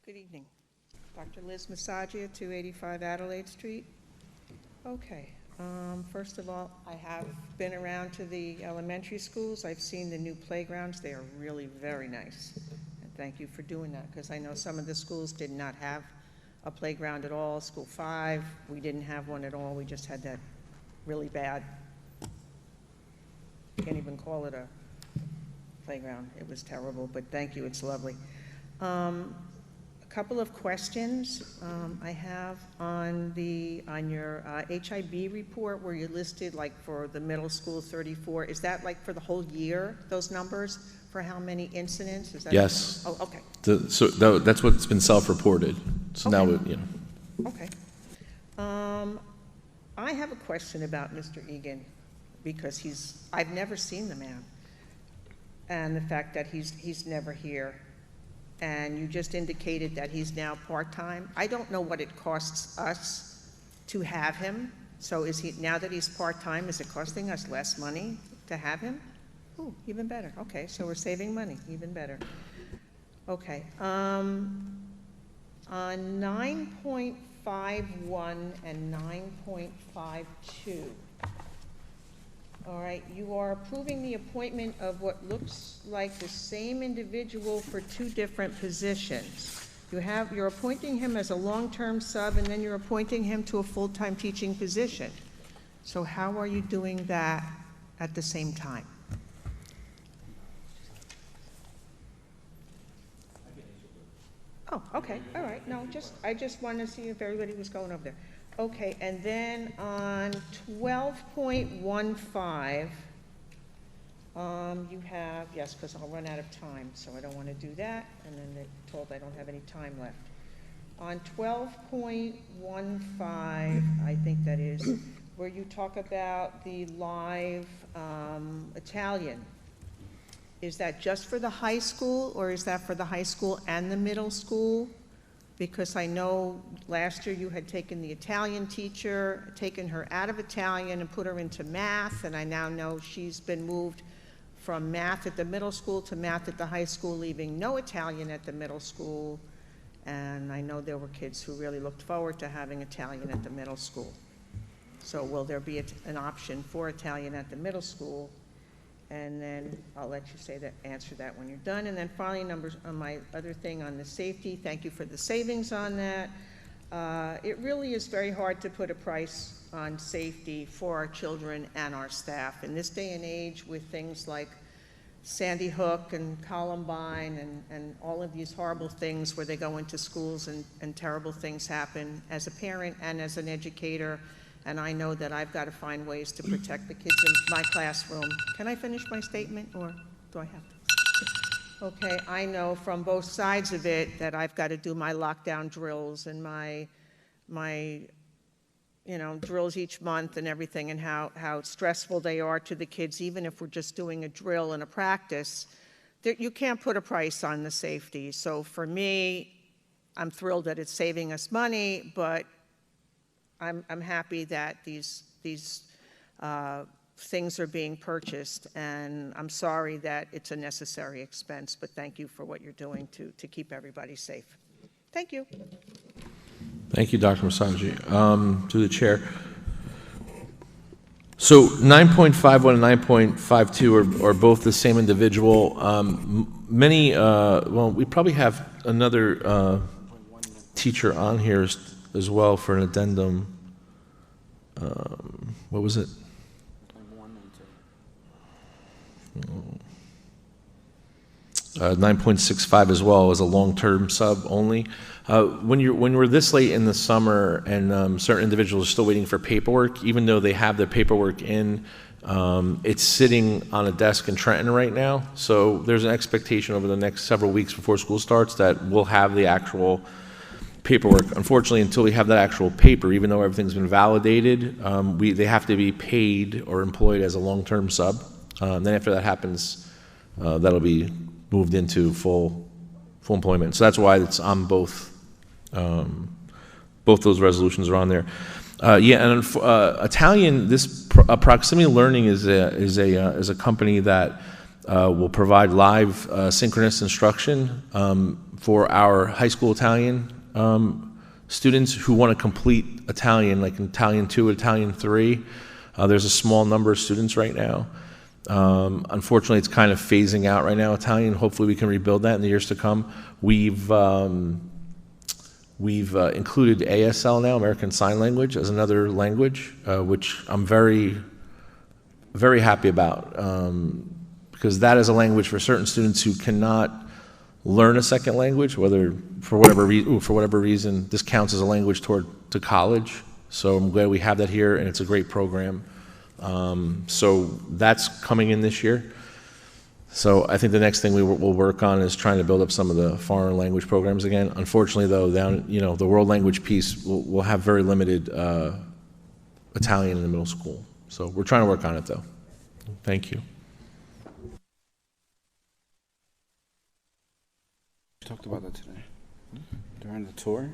Good evening. Dr. Liz Massagia, 285 Adelaide Street. Okay, first of all, I have been around to the elementary schools. I've seen the new playgrounds. They are really very nice. And thank you for doing that, because I know some of the schools did not have a playground at all. School 5, we didn't have one at all. We just had that really bad, can't even call it a playground. It was terrible, but thank you, it's lovely. A couple of questions I have on your HIB report where you listed, like, for the middle school 34. Is that like for the whole year, those numbers, for how many incidents? Is that? Yes. Oh, okay. That's what's been self-reported. So Okay. now, you know. Okay. I have a question about Mr. Egan, because I've never seen the man, and the fact that he's never here. And you just indicated that he's now part-time. I don't know what it costs us to have him. So now that he's part-time, is it costing us less money to have him? Oh, even better. Okay, so we're saving money, even better. Okay. On 9.51 and 9.52, all right, you are approving the appointment of what looks like the same individual for two different positions. You're appointing him as a long-term sub, and then you're appointing him to a full-time teaching position. So how are you doing that at the same time? Oh, okay, all right, no, I just wanted to see if everybody was going over there. Okay, and then on 12.15, you have, yes, because I'll run out of time, so I don't want to do that, and then they're told I don't have any time left. On 12.15, I think that is, where you talk about the live Italian. Is that just for the high school, or is that for the high school and the middle school? Because I know last year you had taken the Italian teacher, taken her out of Italian and put her into math, and I now know she's been moved from math at the middle school to math at the high school, leaving no Italian at the middle school. And I know there were kids who really looked forward to having Italian at the middle school. So will there be an option for Italian at the middle school? And then I'll let you answer that when you're done. And then finally, numbers on my other thing on the safety. Thank you for the savings on that. It really is very hard to put a price on safety for our children and our staff. In this day and age, with things like Sandy Hook and Columbine and all of these horrible things where they go into schools and terrible things happen, as a parent and as an educator, and I know that I've got to find ways to protect the kids in my classroom. Can I finish my statement, or do I have to? Okay, I know from both sides of it that I've got to do my lockdown drills and my drills each month and everything, and how stressful they are to the kids, even if we're just doing a drill and a practice. You can't put a price on the safety. So for me, I'm thrilled that it's saving us money, but I'm happy that these things are being purchased, and I'm sorry that it's a necessary expense, but thank you for what you're doing to keep everybody safe. Thank you. Thank you, Dr. Masagi. To the chair. So 9.51 and 9.52 are both the same individual. We probably have another teacher on here as well for an addendum. What was it? 9.65 as well as a long-term sub only. When we're this late in the summer and certain individuals are still waiting for paperwork, even though they have their paperwork in, it's sitting on a desk in Trenton right now. So there's an expectation over the next several weeks before school starts that we'll have the actual paperwork. Unfortunately, until we have that actual paper, even though everything's been validated, they have to be paid or employed as a long-term sub. Then after that happens, that'll be moved into full employment. So that's why it's on both those resolutions are on there. And Italian, this proximity learning is a company that will provide live synchronous instruction for our high school Italian students who want to complete Italian, like Italian 2, Italian 3. There's a small number of students right now. Unfortunately, it's kind of phasing out right now, Italian. Hopefully we can rebuild that in the years to come. We've included ASL now, American Sign Language, as another language, which I'm very, very happy about, because that is a language for certain students who cannot learn a second language, whether for whatever reason this counts as a language to college. So I'm glad we have that here, and it's a great program. So that's coming in this year. So I think the next thing we'll work on is trying to build up some of the foreign language programs again. Unfortunately, though, the world language piece will have very limited Italian in the middle school. So we're trying to work on it, though. Thank you. We talked about that today during the tour.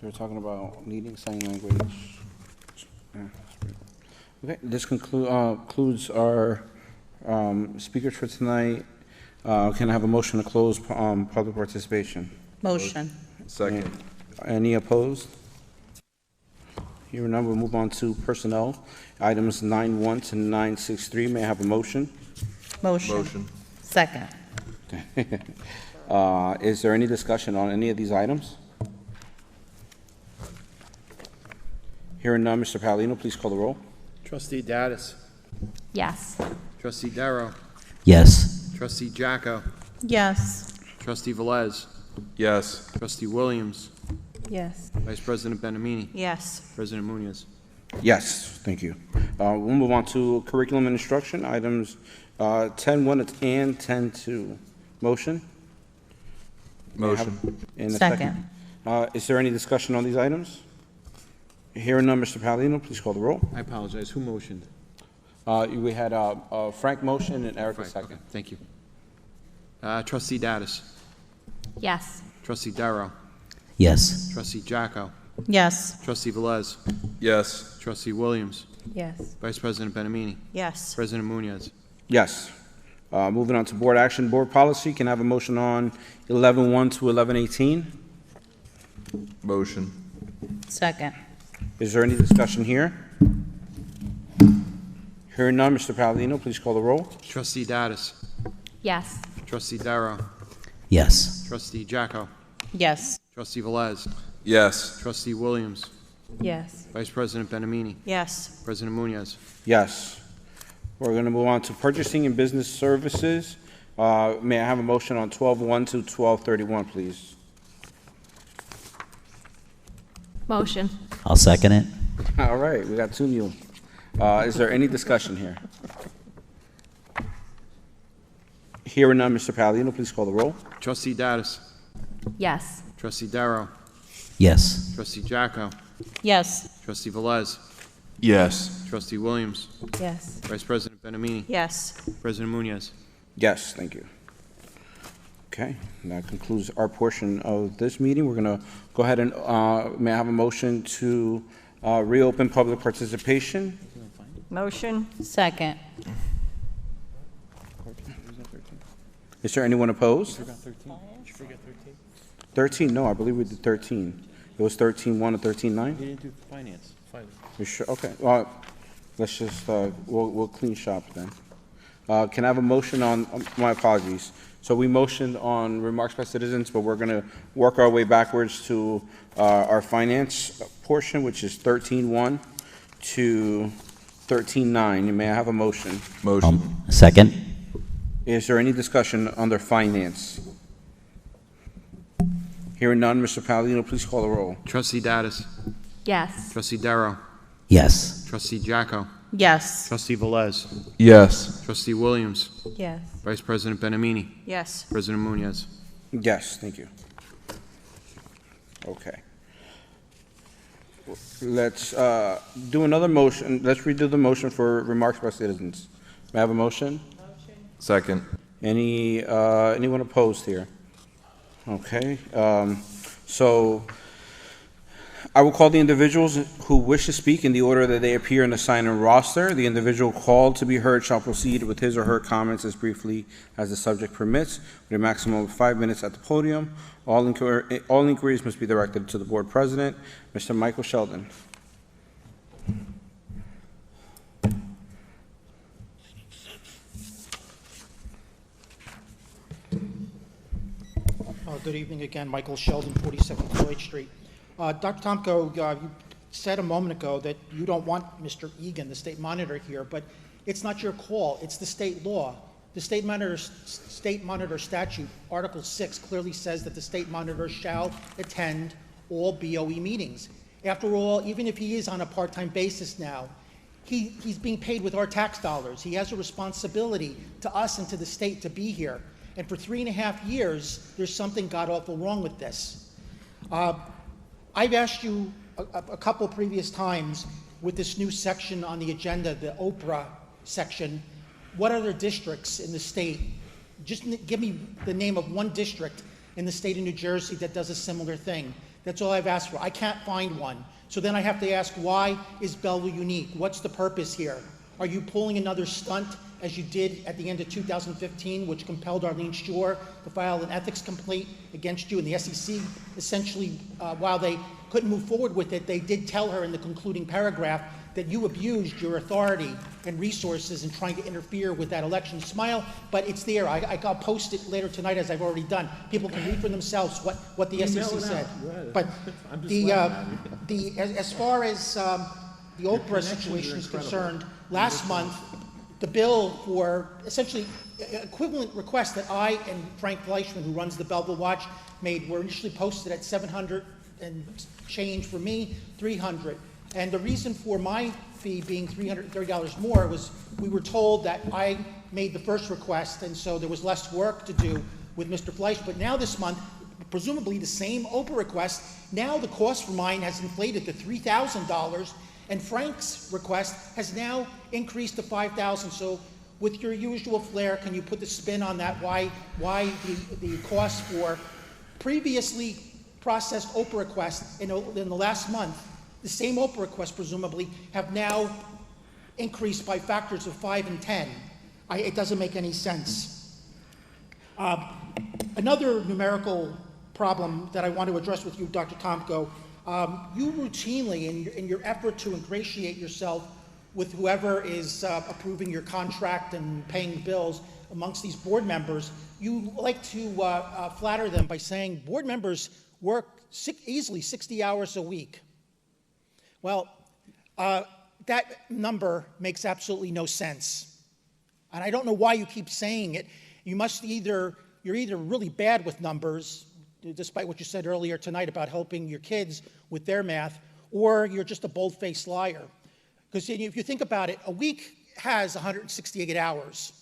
They were talking about needing sign language. Yeah. Okay, this concludes our speakers for tonight. Can I have a motion to close public participation? Motion. Second. Any opposed? Hearing none, we'll move on to personnel. Items 9.1 to 9.63. May I have a motion? Motion. Second. Is there any discussion on any of these items? Hearing none, Mr. Palladino, please call the roll. Trustee Dattis. Yes. Trustee Darrow. Yes. Trustee Jacko. Yes. Trustee Velez. Yes. Trustee Williams. Yes. Vice President Benamini. Yes. President Munoz. Yes, thank you. We'll move on to curriculum and instruction, items 10.1 and 10.2. Motion? Motion. And a Second. Is there any discussion on these items? Hearing none, Mr. Palladino, please call the roll. I apologize. Who motioned? We had Frank motion and Erica Frank, second. okay, thank you. Trustee Dattis. Yes. Trustee Darrow. Yes. Trustee Jacko. Yes. Trustee Velez. Yes. Trustee Williams. Yes. Vice President Benamini. Yes. President Munoz. Yes. Moving on to board action, board policy. Can I have a motion on 11.1 to 11.18? Motion. Second. Is there any discussion here? Hearing none, Mr. Palladino, please call the roll. Trustee Dattis. Yes. Trustee Darrow. Yes. Trustee Jacko. Yes. Trustee Velez. Yes. Trustee Williams. Yes. Vice President Benamini. Yes. President Munoz. Yes. We're going to move on to purchasing and business services. May I have a motion on 12.1 to 12.31, please? Motion. I'll second it. All right, we got two new. Is there any discussion here? Hearing none, Mr. Palladino, please call the roll. Trustee Dattis. Yes. Trustee Darrow. Yes. Trustee Jacko. Yes. Trustee Velez. Yes. Trustee Williams. Yes. Vice President Benamini. Yes. President Munoz. Yes, thank you. Okay, that concludes our portion of this meeting. We're going to go ahead and, may I have a motion to reopen public participation? Motion. Second. Is there anyone opposed? 13? No, I believe we did 13. It was 13.1 and 13.9? You didn't do finance. You sure? Okay, let's just, we'll clean shop then. Can I have a motion on, my apologies. So we motioned on remarks by citizens, but we're going to work our way backwards to our finance portion, which is 13.1 to 13.9. May I have a motion? Motion. Second. Is there any discussion under finance? Hearing none, Mr. Palladino, please call the roll. Trustee Dattis. Yes. Trustee Darrow. Yes. Trustee Jacko. Yes. Trustee Velez. Yes. Trustee Williams. Yes. Vice President Benamini. Yes. President Munoz. Yes, thank you. Okay. Let's do another motion. Let's redo the motion for remarks by citizens. May I have a motion? Second. Anyone opposed here? Okay. So I will call the individuals who wish to speak in the order that they appear in the sign-in roster. The individual called to be heard shall proceed with his or her comments as briefly as the subject permits, with a maximum of 5 minutes at the podium. All inquiries must be directed to the board president, Mr. Michael Sheldon. Good evening again, Michael Sheldon, 47 Floyd Street. Dr. Tomko, you said a moment ago that you don't want Mr. Egan, the state monitor, here, but it's not your call, it's the state law. The state monitor statute, Article 6, clearly says that the state monitor shall attend all BOE meetings. After all, even if he is on a part-time basis now, he's being paid with our tax dollars. He has a responsibility to us and to the state to be here. And for 3.5 years, there's something god-awful wrong with this. I've asked you a couple previous times with this new section on the agenda, the Oprah section, what other districts in the state, just give me the name of one district in the state of New Jersey that does a similar thing. That's all I've asked for. I can't find one. So then I have to ask, why is Belleville unique? What's the purpose here? Are you pulling another stunt, as you did at the end of 2015, which compelled Arlene Shore to file an ethics complaint against you? And the SEC, essentially, while they couldn't move forward with it, they did tell her in the concluding paragraph that you abused your authority and resources in trying to interfere with that election. Smile, but it's there. I'll post it later tonight, as I've already done. People can read for themselves what the SEC said. But as far as the Oprah situation is concerned, last month, the bill for essentially equivalent requests that I and Frank Fleischman, who runs the Belleville Watch, made were initially posted at $700 and change for me, $300. And the reason for my fee being $330 more was we were told that I made the first request, and so there was less work to do with Mr. Fleisch. But now this month, presumably the same Oprah request, now the cost for mine has inflated to $3,000, and Frank's request has now increased to $5,000. So with your usual flair, can you put the spin on that? Why the cost for previously processed Oprah requests in the last month, the same Oprah requests presumably, have now increased by factors of 5 and 10. It doesn't make any sense. Another numerical problem that I want to address with you, Dr. Tomko, you routinely, in your effort to ingratiate yourself with whoever is approving your contract and paying bills amongst these board members, you like to flatter them by saying board members work easily 60 hours a week. Well, that number makes absolutely no sense. And I don't know why you keep saying it. You're either really bad with numbers, despite what you said earlier tonight about helping your kids with their math, or you're just a bold-faced liar. Because if you think about it, a week has 168 hours.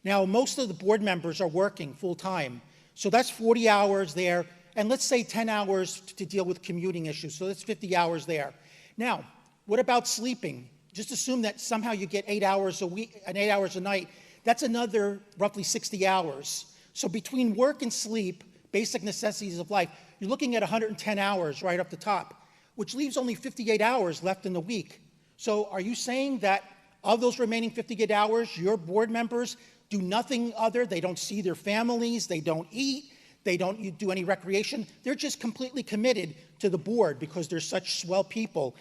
Now, most of the board members are working full-time, so that's 40 hours there, and let's say 10 hours to deal with commuting issues, so that's 50 hours there. Now, what about sleeping? Just assume that somehow you get 8 hours a week and 8 hours a night. That's another roughly 60 hours. So between work and sleep, basic necessities of life, you're looking at 110 hours right up the top, which leaves only 58 hours left in the week. So are you saying that of those remaining 58 hours, your board members do nothing other? They don't see their families, they don't eat, they don't do any recreation. They're just completely committed to the board because they're such swell people.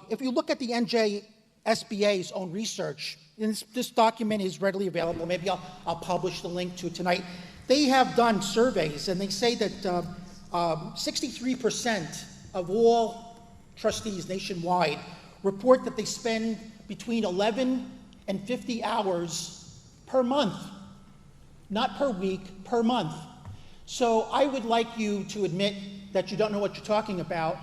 If you look at the NJSBA's own research, and this document is readily available, maybe I'll publish the link to it tonight. They have done surveys, and they say that 63% of all trustees nationwide report that they spend between 11 and 50 hours per month, not per week, per month. So I would like you to admit that you don't know what you're talking about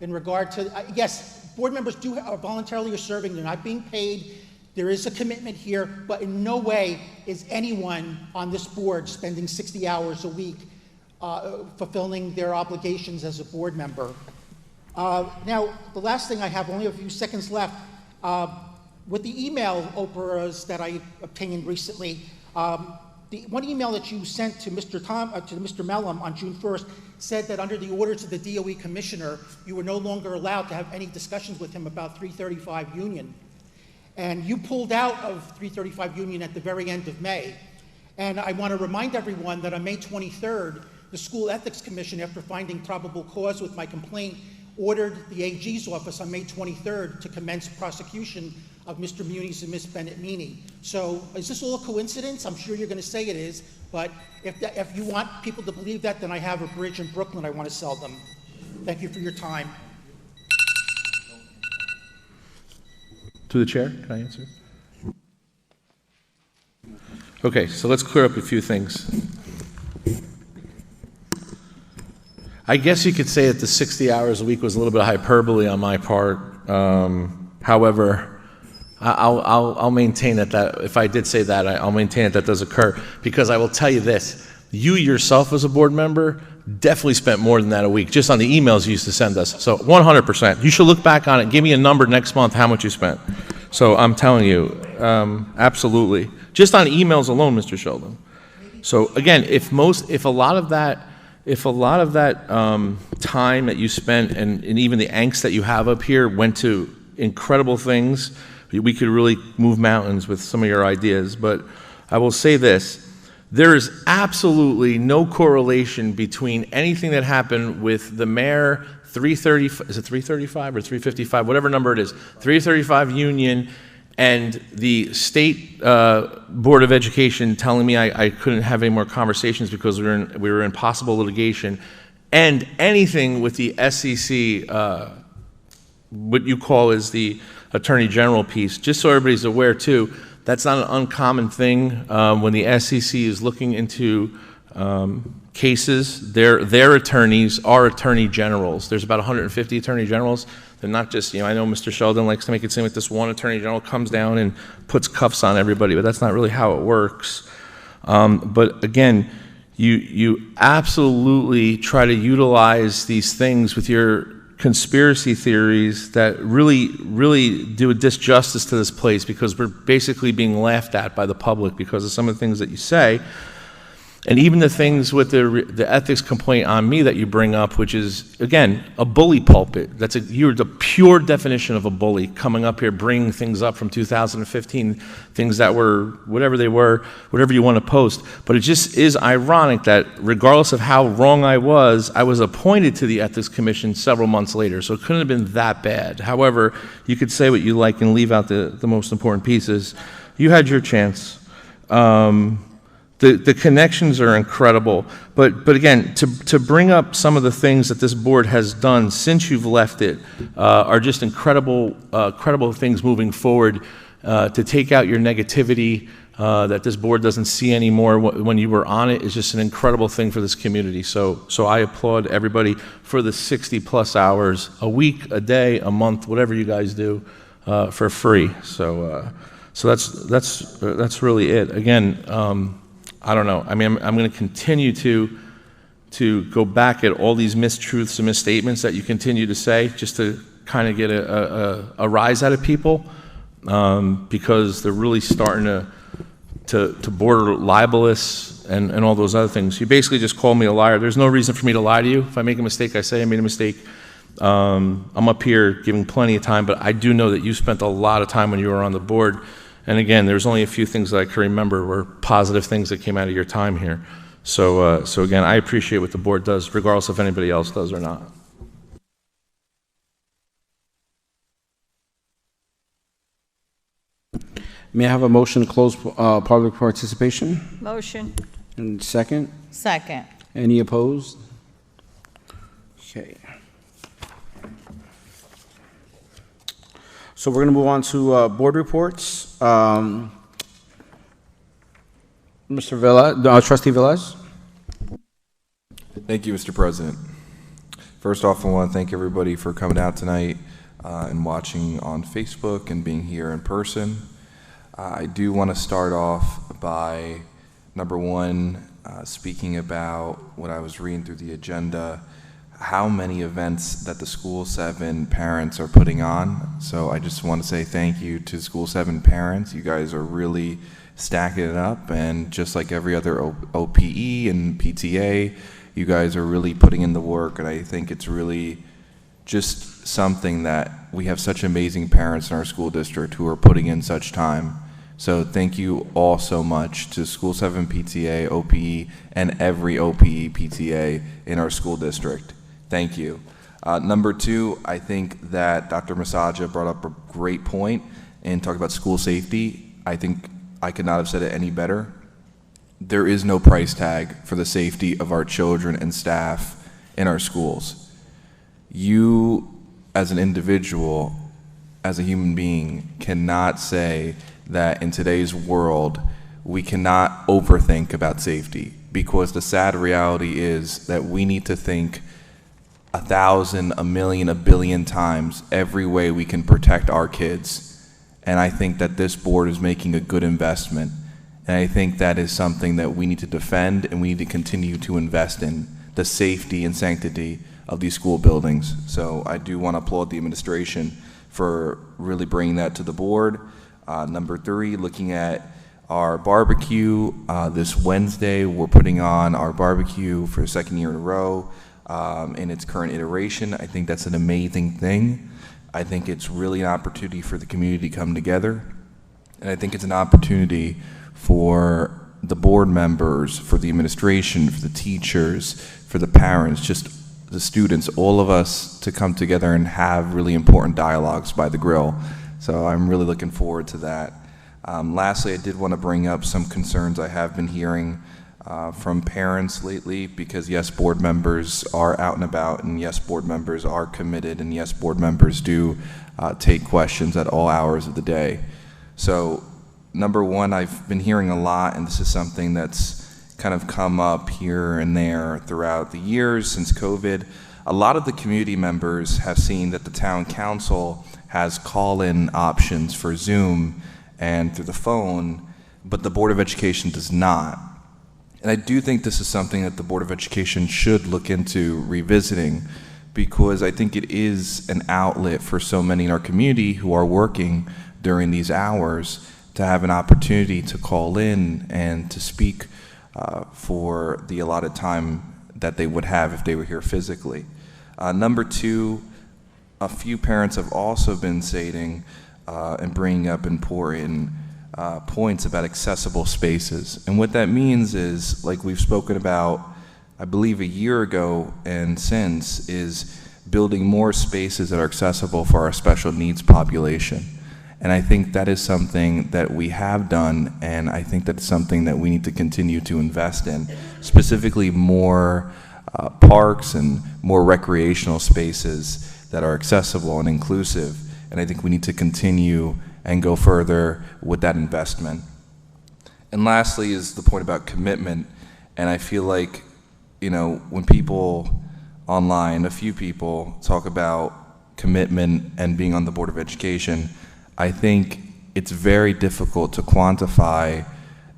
in regard to, yes, board members are voluntarily serving, they're not being paid, there is a commitment here, but in no way is anyone on this board spending 60 hours a week fulfilling their obligations as a board member. Now, the last thing I have, only a few seconds left, with the email Oprahs that I obtained recently, The one email that you sent to Mr. Mellum on June 1st said that under the orders of the DOE commissioner, you were no longer allowed to have any discussions with him about 335 Union. And you pulled out of 335 Union at the very end of May. And I want to remind everyone that on May 23rd, the School Ethics Commission, after finding probable cause with my complaint, ordered the AG's office on May 23rd to commence prosecution of Mr. Muniz and Ms. Bennett-Meany. So is this all a coincidence? I'm sure you're going to say it is, but if you want people to believe that, then I have a bridge in Brooklyn I want to sell them. Thank you for your time. To the chair, can I answer? Okay, so let's clear up a few things. I guess you could say that the 60 hours a week was a little bit of hyperbole on my part. However, I'll maintain that if I did say that, I'll maintain that does occur, because I will tell you this: you yourself as a board member definitely spent more than that a week, just on the emails you used to send us. So 100%. You should look back on it. Give me a number next month how much you spent. So I'm telling you, absolutely. Just on emails alone, Mr. Sheldon. So again, if a lot of that time that you spent and even the angst that you have up here went to incredible things, we could really move mountains with some of your ideas. But I will say this: there is absolutely no correlation between anything that happened with the mayor 335, is it 335 or 355, whatever number it is, 335 Union, and the state Board of Education telling me I couldn't have any more conversations because we were in possible litigation, and anything with the SEC, what you call is the Attorney General piece. Just so everybody's aware too, that's not an uncommon thing. When the SEC is looking into cases, their attorneys are attorney generals. There's about 150 attorney generals. They're not just, I know Mr. Sheldon likes to make it seem like this one attorney general comes down and puts cuffs on everybody, but that's not really how it works. But again, you absolutely try to utilize these things with your conspiracy theories that really do a disjustice to this place, because we're basically being laughed at by the public because of some of the things that you say. And even the things with the ethics complaint on me that you bring up, which is, again, a bully pulpit. You're the pure definition of a bully, coming up here, bringing things up from 2015, things that were whatever they were, whatever you want to post. But it just is ironic that regardless of how wrong I was appointed to the Ethics Commission several months later, so it couldn't have been that bad. However, you could say what you like and leave out the most important pieces. You had your chance. The connections are incredible, but again, to bring up some of the things that this board has done since you've left it are just incredible things moving forward. To take out your negativity that this board doesn't see anymore when you were on it is just an incredible thing for this community. So I applaud everybody for the 60+ hours a week, a day, a month, whatever you guys do for free. So that's really it. Again. I don't know. I mean, I'm going to continue to go back at all these mistruths and misstatements that you continue to say, just to kind of get a rise out of people, because they're really starting to border libelous and all those other things. You basically just called me a liar. There's no reason for me to lie to you. If I make a mistake, I say I made a mistake. I'm up here giving plenty of time, but I do know that you spent a lot of time when you were on the board. And again, there's only a few things that I can remember were positive things that came out of your time here. So again, I appreciate what the board does, regardless if anybody else does or not. May I have a motion to close public participation? Motion. And second? Second. Any opposed? Okay. So we're going to move on to board reports. Mr. Velez, Trustee Velez. Thank you, Mr. President. First off, I want to thank everybody for coming out tonight and watching on Facebook and being here in person. I do want to start off by, number one, speaking about what I was reading through the agenda, how many events that the School 7 parents are putting on. So I just want to say thank you to School 7 parents. You guys are really stacking it up, and just like every other OPE and PTA, you guys are really putting in the work, and I think it's really just something that we have such amazing parents in our school district who are putting in such time. So thank you all so much to School 7 PTA, OPE, and every OPE PTA in our school district. Thank you. Number two, I think that Dr. Masaja brought up a great point and talked about school safety. I think I could not have said it any better. There is no price tag for the safety of our children and staff in our schools. You, as an individual, as a human being, cannot say that in today's world we cannot overthink about safety, because the sad reality is that we need to think 1,000, a million, a billion times every way we can protect our kids. And I think that this board is making a good investment. And I think that is something that we need to defend, and we need to continue to invest in the safety and sanctity of these school buildings. So I do want to applaud the administration for really bringing that to the board. Number three, looking at our barbecue. This Wednesday, we're putting on our barbecue for the second year in a row in its current iteration. I think that's an amazing thing. I think it's really an opportunity for the community to come together. And I think it's an opportunity for the board members, for the administration, for the teachers, for the parents, just the students, all of us to come together and have really important dialogues by the grill. So I'm really looking forward to that. Lastly, I did want to bring up some concerns I have been hearing from parents lately, because yes, board members are out and about, and yes, board members are committed, and yes, board members do take questions at all hours of the day. So number one, I've been hearing a lot, and this is something that's kind of come up here and there throughout the years since COVID. A lot of the community members have seen that the town council has call-in options for Zoom and through the phone, but the Board of Education does not. And I do think this is something that the Board of Education should look into revisiting, because I think it is an outlet for so many in our community who are working during these hours to have an opportunity to call in and to speak for the allotted time that they would have if they were here physically. Number two, a few parents have also been stating and bringing up important points about accessible spaces. And what that means is, like we've spoken about, I believe a year ago and since, is building more spaces that are accessible for our special needs population. And I think that is something that we have done, and I think that's something that we need to continue to invest in, specifically more parks and more recreational spaces that are accessible and inclusive. And I think we need to continue and go further with that investment. And lastly is the point about commitment. And I feel like, you know, when people online, a few people talk about commitment and being on the Board of Education, I think it's very difficult to quantify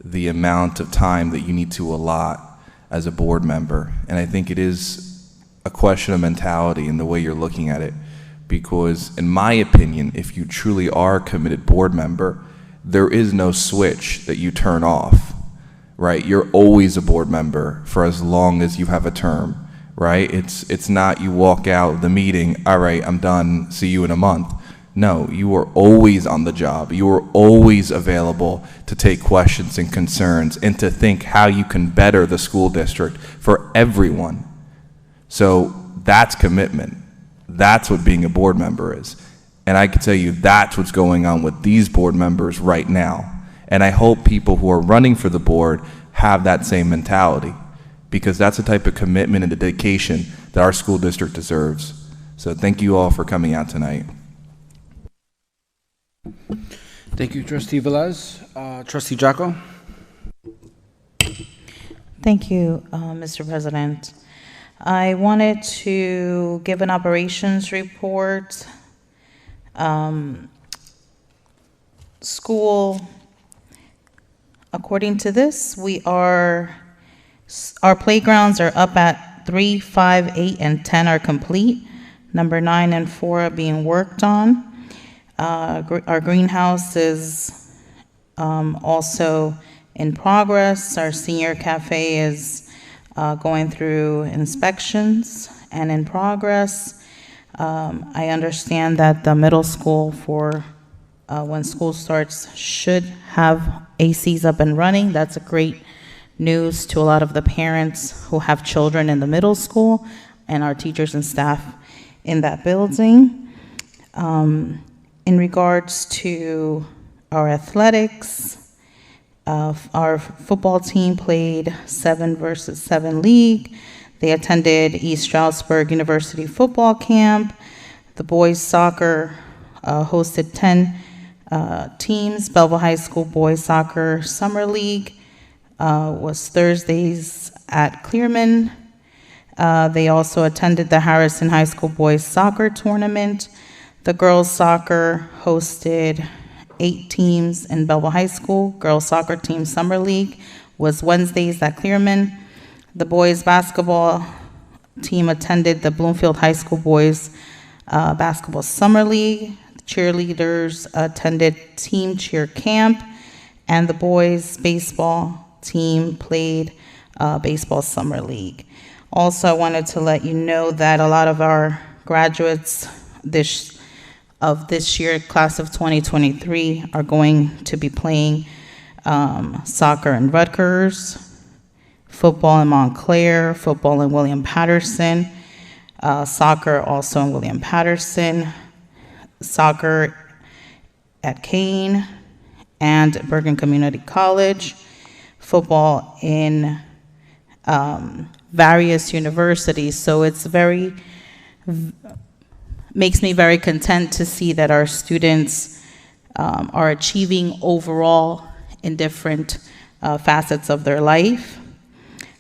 the amount of time that you need to allot as a board member. And I think it is a question of mentality and the way you're looking at it. Because in my opinion, if you truly are a committed board member, there is no switch that you turn off, right? You're always a board member for as long as you have a term, right? It's not you walk out of the meeting, all right, I'm done, see you in a month. No, you are always on the job. You are always available to take questions and concerns and to think how you can better the school district for everyone. So that's commitment. That's what being a board member is. And I can tell you that's what's going on with these board members right now. And I hope people who are running for the board have that same mentality, because that's the type of commitment and dedication that our school district deserves. So thank you all for coming out tonight. Thank you, Trustee Velez. Trustee Jocko? Thank you, Mr. President. I wanted to give an operations report. School, according to this, our playgrounds are up at 3, 5, 8, and 10 are complete. Number 9 and 4 are being worked on. Our greenhouse is Also in progress, our senior cafe is going through inspections and in progress. I understand that the middle school for when school starts should have ACs up and running. That's a great news to a lot of the parents who have children in the middle school and our teachers and staff in that building. In regards to our athletics, our football team played 7 versus 7 league. They attended East Stroudsburg University football camp. The boys soccer hosted 10 teams. Belleville High School boys soccer summer league was Thursdays at Clearman. They also attended the Harrison High School boys soccer tournament. The girls soccer hosted 8 teams in Belleville High School. Girls soccer team summer league was Wednesdays at Clearman. The boys basketball team attended the Bloomfield High School boys basketball summer league. Cheerleaders attended team cheer camp, and the boys baseball team played baseball summer league. Also, I wanted to let you know that a lot of our graduates this year, class of 2023, are going to be playing soccer in Rutgers, football in Montclair, football in William Patterson, soccer also in William Patterson, soccer at Kane and Bergen Community College, football in various universities. So it's makes me very content to see that our students are achieving overall in different facets of their life.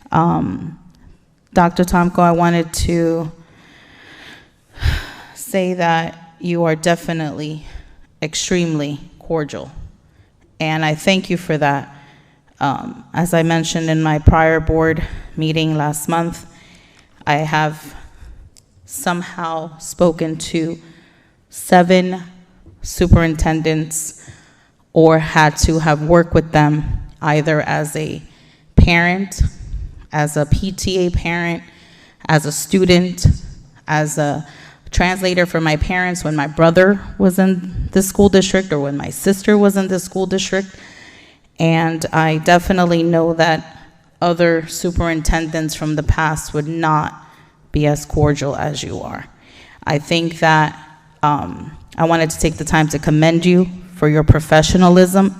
Dr. Tomko, I wanted to say that you are definitely extremely cordial, and I thank you for that. As I mentioned in my prior board meeting last month, I have somehow spoken to 7 superintendents or had to have worked with them either as a parent, as a PTA parent, as a student, as a translator for my parents when my brother was in the school district or when my sister was in the school district. And I definitely know that other superintendents from the past would not be as cordial as you are. I think that I wanted to take the time to commend you for your professionalism,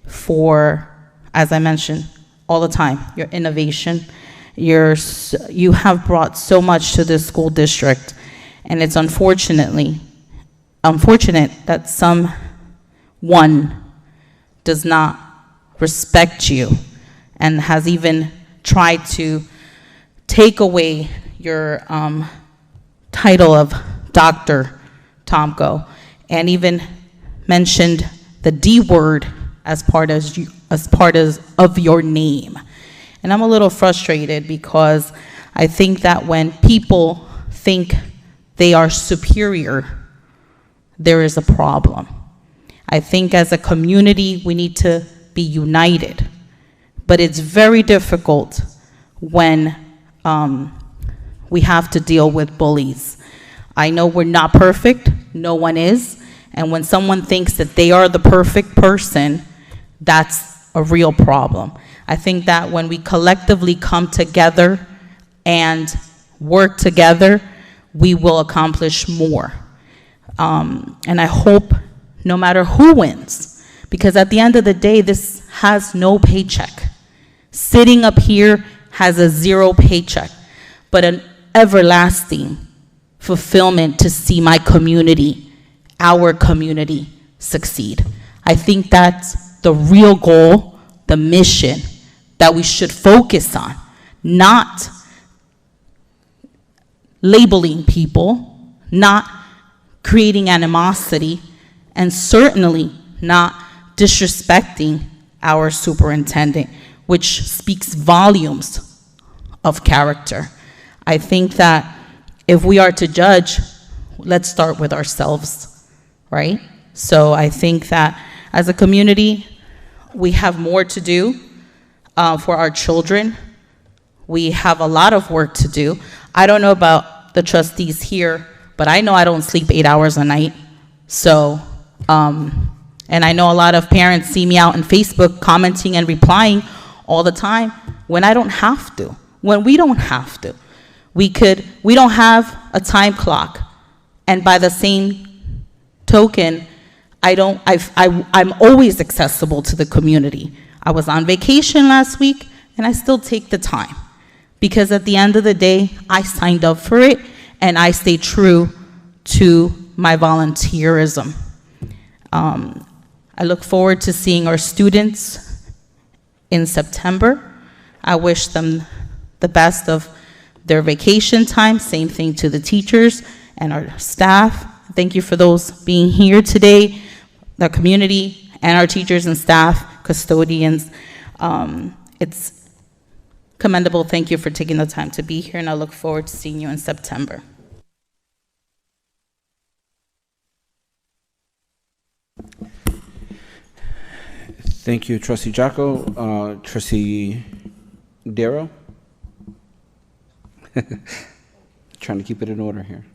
for, as I mentioned all the time, your innovation. You have brought so much to this school district, and it's unfortunate that someone does not respect you and has even tried to take away your title of Dr. Tomko, and even mentioned the D word as part of your name. And I'm a little frustrated because I think that when people think they are superior, there is a problem. I think as a community we need to be united, but it's very difficult when we have to deal with bullies. I know we're not perfect, no one is, and when someone thinks that they are the perfect person, that's a real problem. I think that when we collectively come together and work together, we will accomplish more. And I hope no matter who wins, because at the end of the day, this has no paycheck. Sitting up here has a 0 paycheck, but an everlasting fulfillment to see my community, our community, succeed. I think that's the real goal, the mission that we should focus on, not labeling people, not creating animosity, and certainly not disrespecting our superintendent, which speaks volumes of character. I think that if we are to judge, let's start with ourselves, right? So I think that as a community, we have more to do for our children. We have a lot of work to do. I don't know about the trustees here, but I know I don't sleep 8 hours a night. So, and I know a lot of parents see me out on Facebook commenting and replying all the time when I don't have to, when we don't have to. We don't have a time clock. And by the same token, I'm always accessible to the community. I was on vacation last week, and I still take the time. Because at the end of the day, I signed up for it, and I stay true to my volunteerism. I look forward to seeing our students in September. I wish them the best of their vacation time. Same thing to the teachers and our staff. Thank you for those being here today, the community and our teachers and staff, custodians. It's commendable. Thank you for taking the time to be here, and I look forward to seeing you in September. Thank you, Trustee Jocko. Trustee Darrow? Trying to keep it in order here.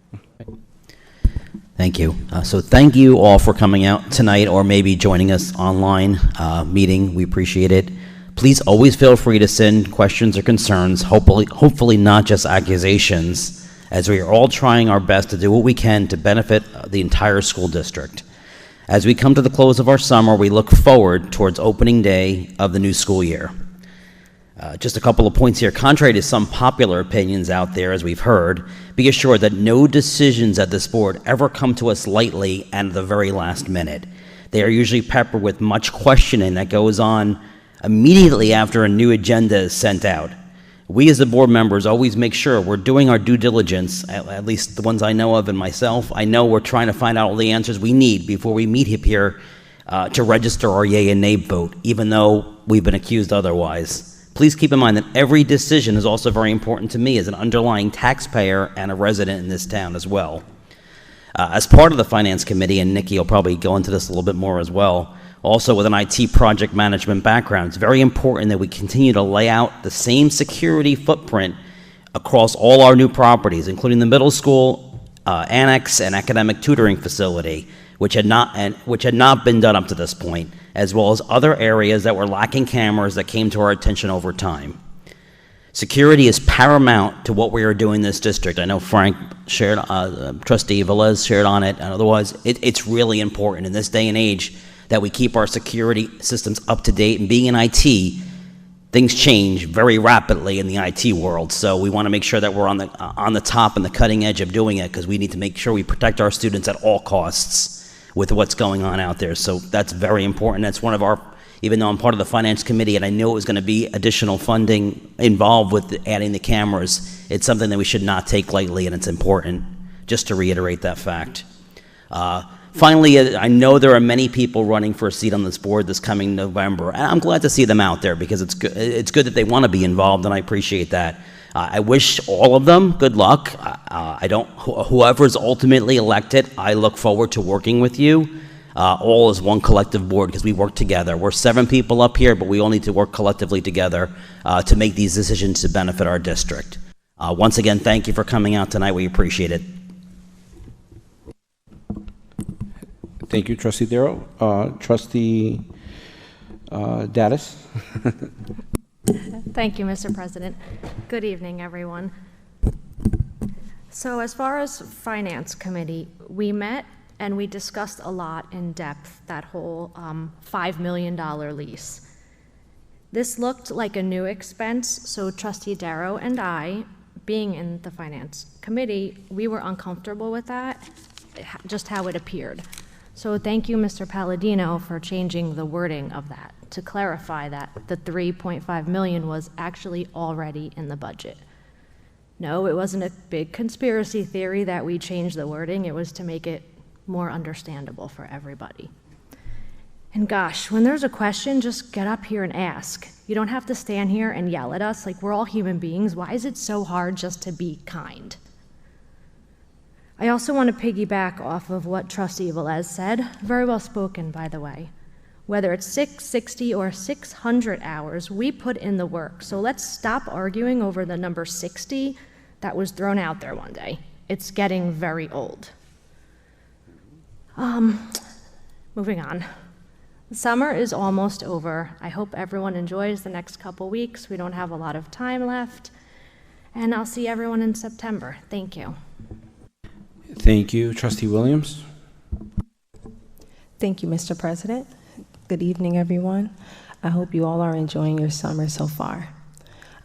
Thank you. So thank you all for coming out tonight or maybe joining us online meeting. We appreciate it. Please always feel free to send questions or concerns, hopefully not just accusations, as we are all trying our best to do what we can to benefit the entire school district. As we come to the close of our summer, we look forward towards opening day of the new school year. Just a couple of points here. Contrary to some popular opinions out there, as we've heard, be assured that no decisions at this board ever come to us lightly and at the very last minute. They are usually peppered with much questioning that goes on immediately after a new agenda is sent out. We as the board members always make sure we're doing our due diligence, at least the ones I know of and myself. I know we're trying to find out all the answers we need before we meet here to register our yay and nay vote, even though we've been accused otherwise. Please keep in mind that every decision is also very important to me as an underlying taxpayer and a resident in this town as well. As part of the Finance Committee, and Nikki will probably go into this a little bit more as well, also with an IT project management background, it's very important that we continue to lay out the same security footprint across all our new properties, including the middle school annex and academic tutoring facility, which had not been done up to this point, as well as other areas that were lacking cameras that came to our attention over time. Security is paramount to what we are doing in this district. I know Frank shared, Trustee Velez shared on it, and otherwise, it's really important in this day and age that we keep our security systems up to date. And being in IT, things change very rapidly in the IT world, so we want to make sure that we're on the top and the cutting edge of doing it, because we need to make sure we protect our students at all costs with what's going on out there. So that's very important. That's one of our, even though I'm part of the Finance Committee and I knew it was going to be additional funding involved with adding the cameras, it's something that we should not take lightly, and it's important, just to reiterate that fact. Finally, I know there are many people running for a seat on this board this coming November, and I'm glad to see them out there, because it's good that they want to be involved, and I appreciate that. I wish all of them good luck. Whoever's ultimately elected, I look forward to working with you, all as one collective board, because we work together. We're 7 people up here, but we all need to work collectively together to make these decisions to benefit our district. Once again, thank you for coming out tonight. We appreciate it. Thank you, Trustee Darrow. Trustee Dattis? Thank you, Mr. President. Good evening, everyone. So as far as Finance Committee, we met and we discussed a lot in depth that whole $5 million lease. This looked like a new expense, so Trustee Darrow and I, being in the Finance Committee, we were uncomfortable with that, just how it appeared. So thank you, Mr. Palladino, for changing the wording of that to clarify that the $3.5 million was actually already in the budget. No, it wasn't a big conspiracy theory that we changed the wording. It was to make it more understandable for everybody. And gosh, when there's a question, just get up here and ask. You don't have to stand here and yell at us like we're all human beings. Why is it so hard just to be kind? I also want to piggyback off of what Trustee Velez said. Very well spoken, by the way. Whether it's 6, 60, or 600 hours, we put in the work. So let's stop arguing over the number 60 that was thrown out there one day. It's getting very old. Moving on. The summer is almost over. I hope everyone enjoys the next couple weeks. We don't have a lot of time left. And I'll see everyone in September. Thank you. Thank you. Trustee Williams? Thank you, Mr. President. Good evening, everyone. I hope you all are enjoying your summer so far.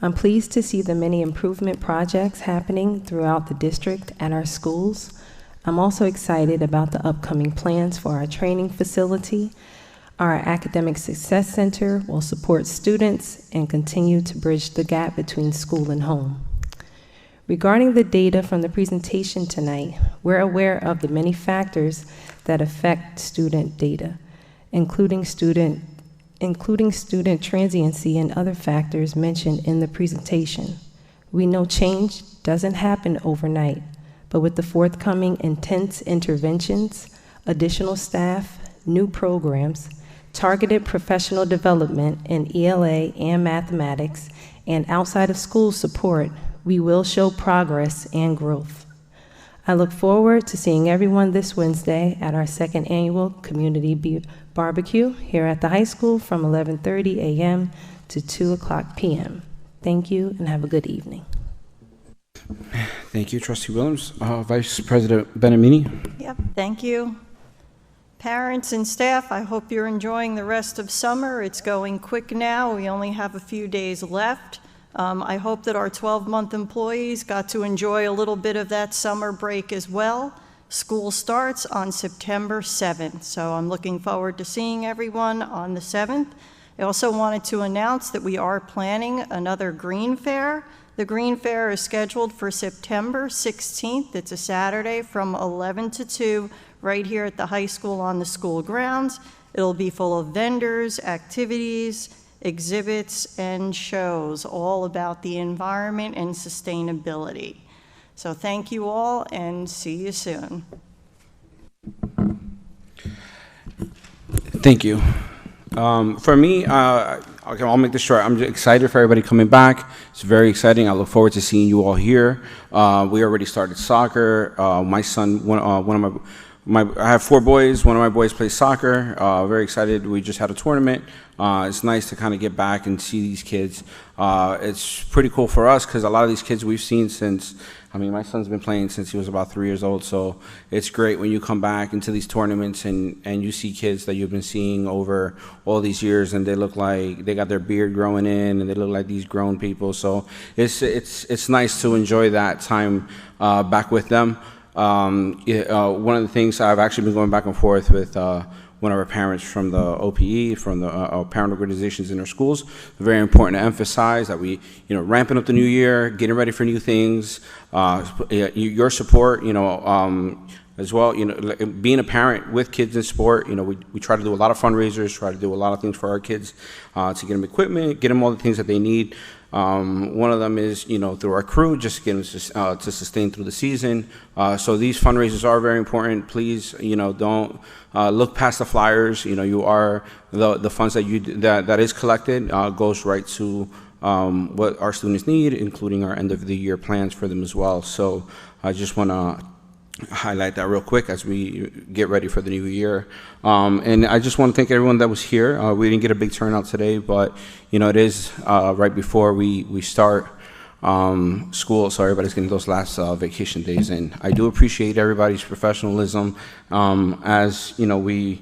I'm pleased to see the many improvement projects happening throughout the district and our schools. I'm also excited about the upcoming plans for our training facility. Our Academic Success Center will support students and continue to bridge the gap between school and home. Regarding the data from the presentation tonight, we're aware of the many factors that affect student data, including student transiency and other factors mentioned in the presentation. We know change doesn't happen overnight, but with the forthcoming intense interventions, additional staff, new programs, targeted professional development in ELA and mathematics, and outside of school support, we will show progress and growth. I look forward to seeing everyone this Wednesday at our second annual community barbecue here at the high school from 11:30 a.m. to 2 o'clock p.m. Thank you and have a good evening. Thank you, Trustee Williams. Vice President Benemini? Yep, thank you. Parents and staff, I hope you're enjoying the rest of summer. It's going quick now. We only have a few days left. I hope that our 12-month employees got to enjoy a little bit of that summer break as well. School starts on September 7th, so I'm looking forward to seeing everyone on the 7th. I also wanted to announce that we are planning another Green Fair. The Green Fair is scheduled for September 16th. It's a Saturday from 11 to 2 right here at the high school on the school grounds. It'll be full of vendors, activities, exhibits, and shows all about the environment and sustainability. So thank you all and see you soon. Thank you. For me, okay, I'll make this short. I'm excited for everybody coming back. It's very exciting. I look forward to seeing you all here. We already started soccer. My son, I have 4 boys. One of my boys plays soccer. Very excited. We just had a tournament. It's nice to kind of get back and see these kids. It's pretty cool for us because a lot of these kids we've seen since, my son's been playing since he was about 3 years old. So it's great when you come back into these tournaments and you see kids that you've been seeing over all these years, and they look like they got their beard growing in and they look like these grown people. So it's nice to enjoy that time back with them. One of the things I've actually been going back and forth with one of our parents from the OPE, from the parent organizations in our schools. Very important to emphasize that we, ramping up the new year, getting ready for new things, your support, as well, being a parent with kids in sport, we try to do a lot of fundraisers, try to do a lot of things for our kids to get them equipment, get them all the things that they need. One of them is, through our crew, just get them to sustain through the season. So these fundraisers are very important. Please, don't look past the flyers. You are the funds that is collected goes right to what our students need, including our end of the year plans for them as well. So I just want to highlight that real quick as we get ready for the new year. And I just want to thank everyone that was here. We didn't get a big turnout today, but it is right before we start school, so everybody's getting those last vacation days in. I do appreciate everybody's professionalism as we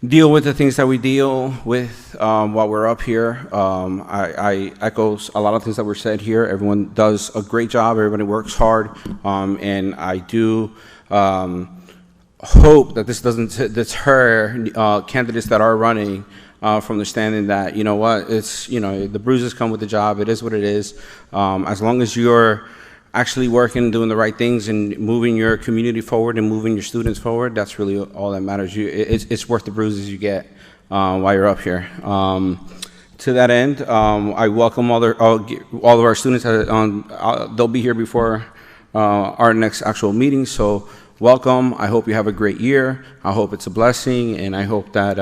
deal with the things that we deal with while we're up here. I echo a lot of things that were said here. Everyone does a great job. Everybody works hard. And I do hope that this doesn't deter candidates that are running from understanding that, it's, the bruises come with the job. It is what it is. As long as you're actually working, doing the right things, and moving your community forward and moving your students forward, that's really all that matters. It's worth the bruises you get while you're up here. To that end, I welcome all of our students. They'll be here before our next actual meeting, so welcome. I hope you have a great year. I hope it's a blessing, and I hope that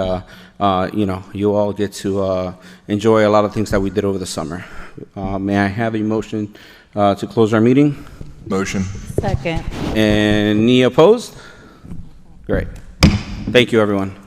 you all get to enjoy a lot of things that we did over the summer. May I have a motion to close our meeting? Motion. Second. And any opposed? Great. Thank you, everyone.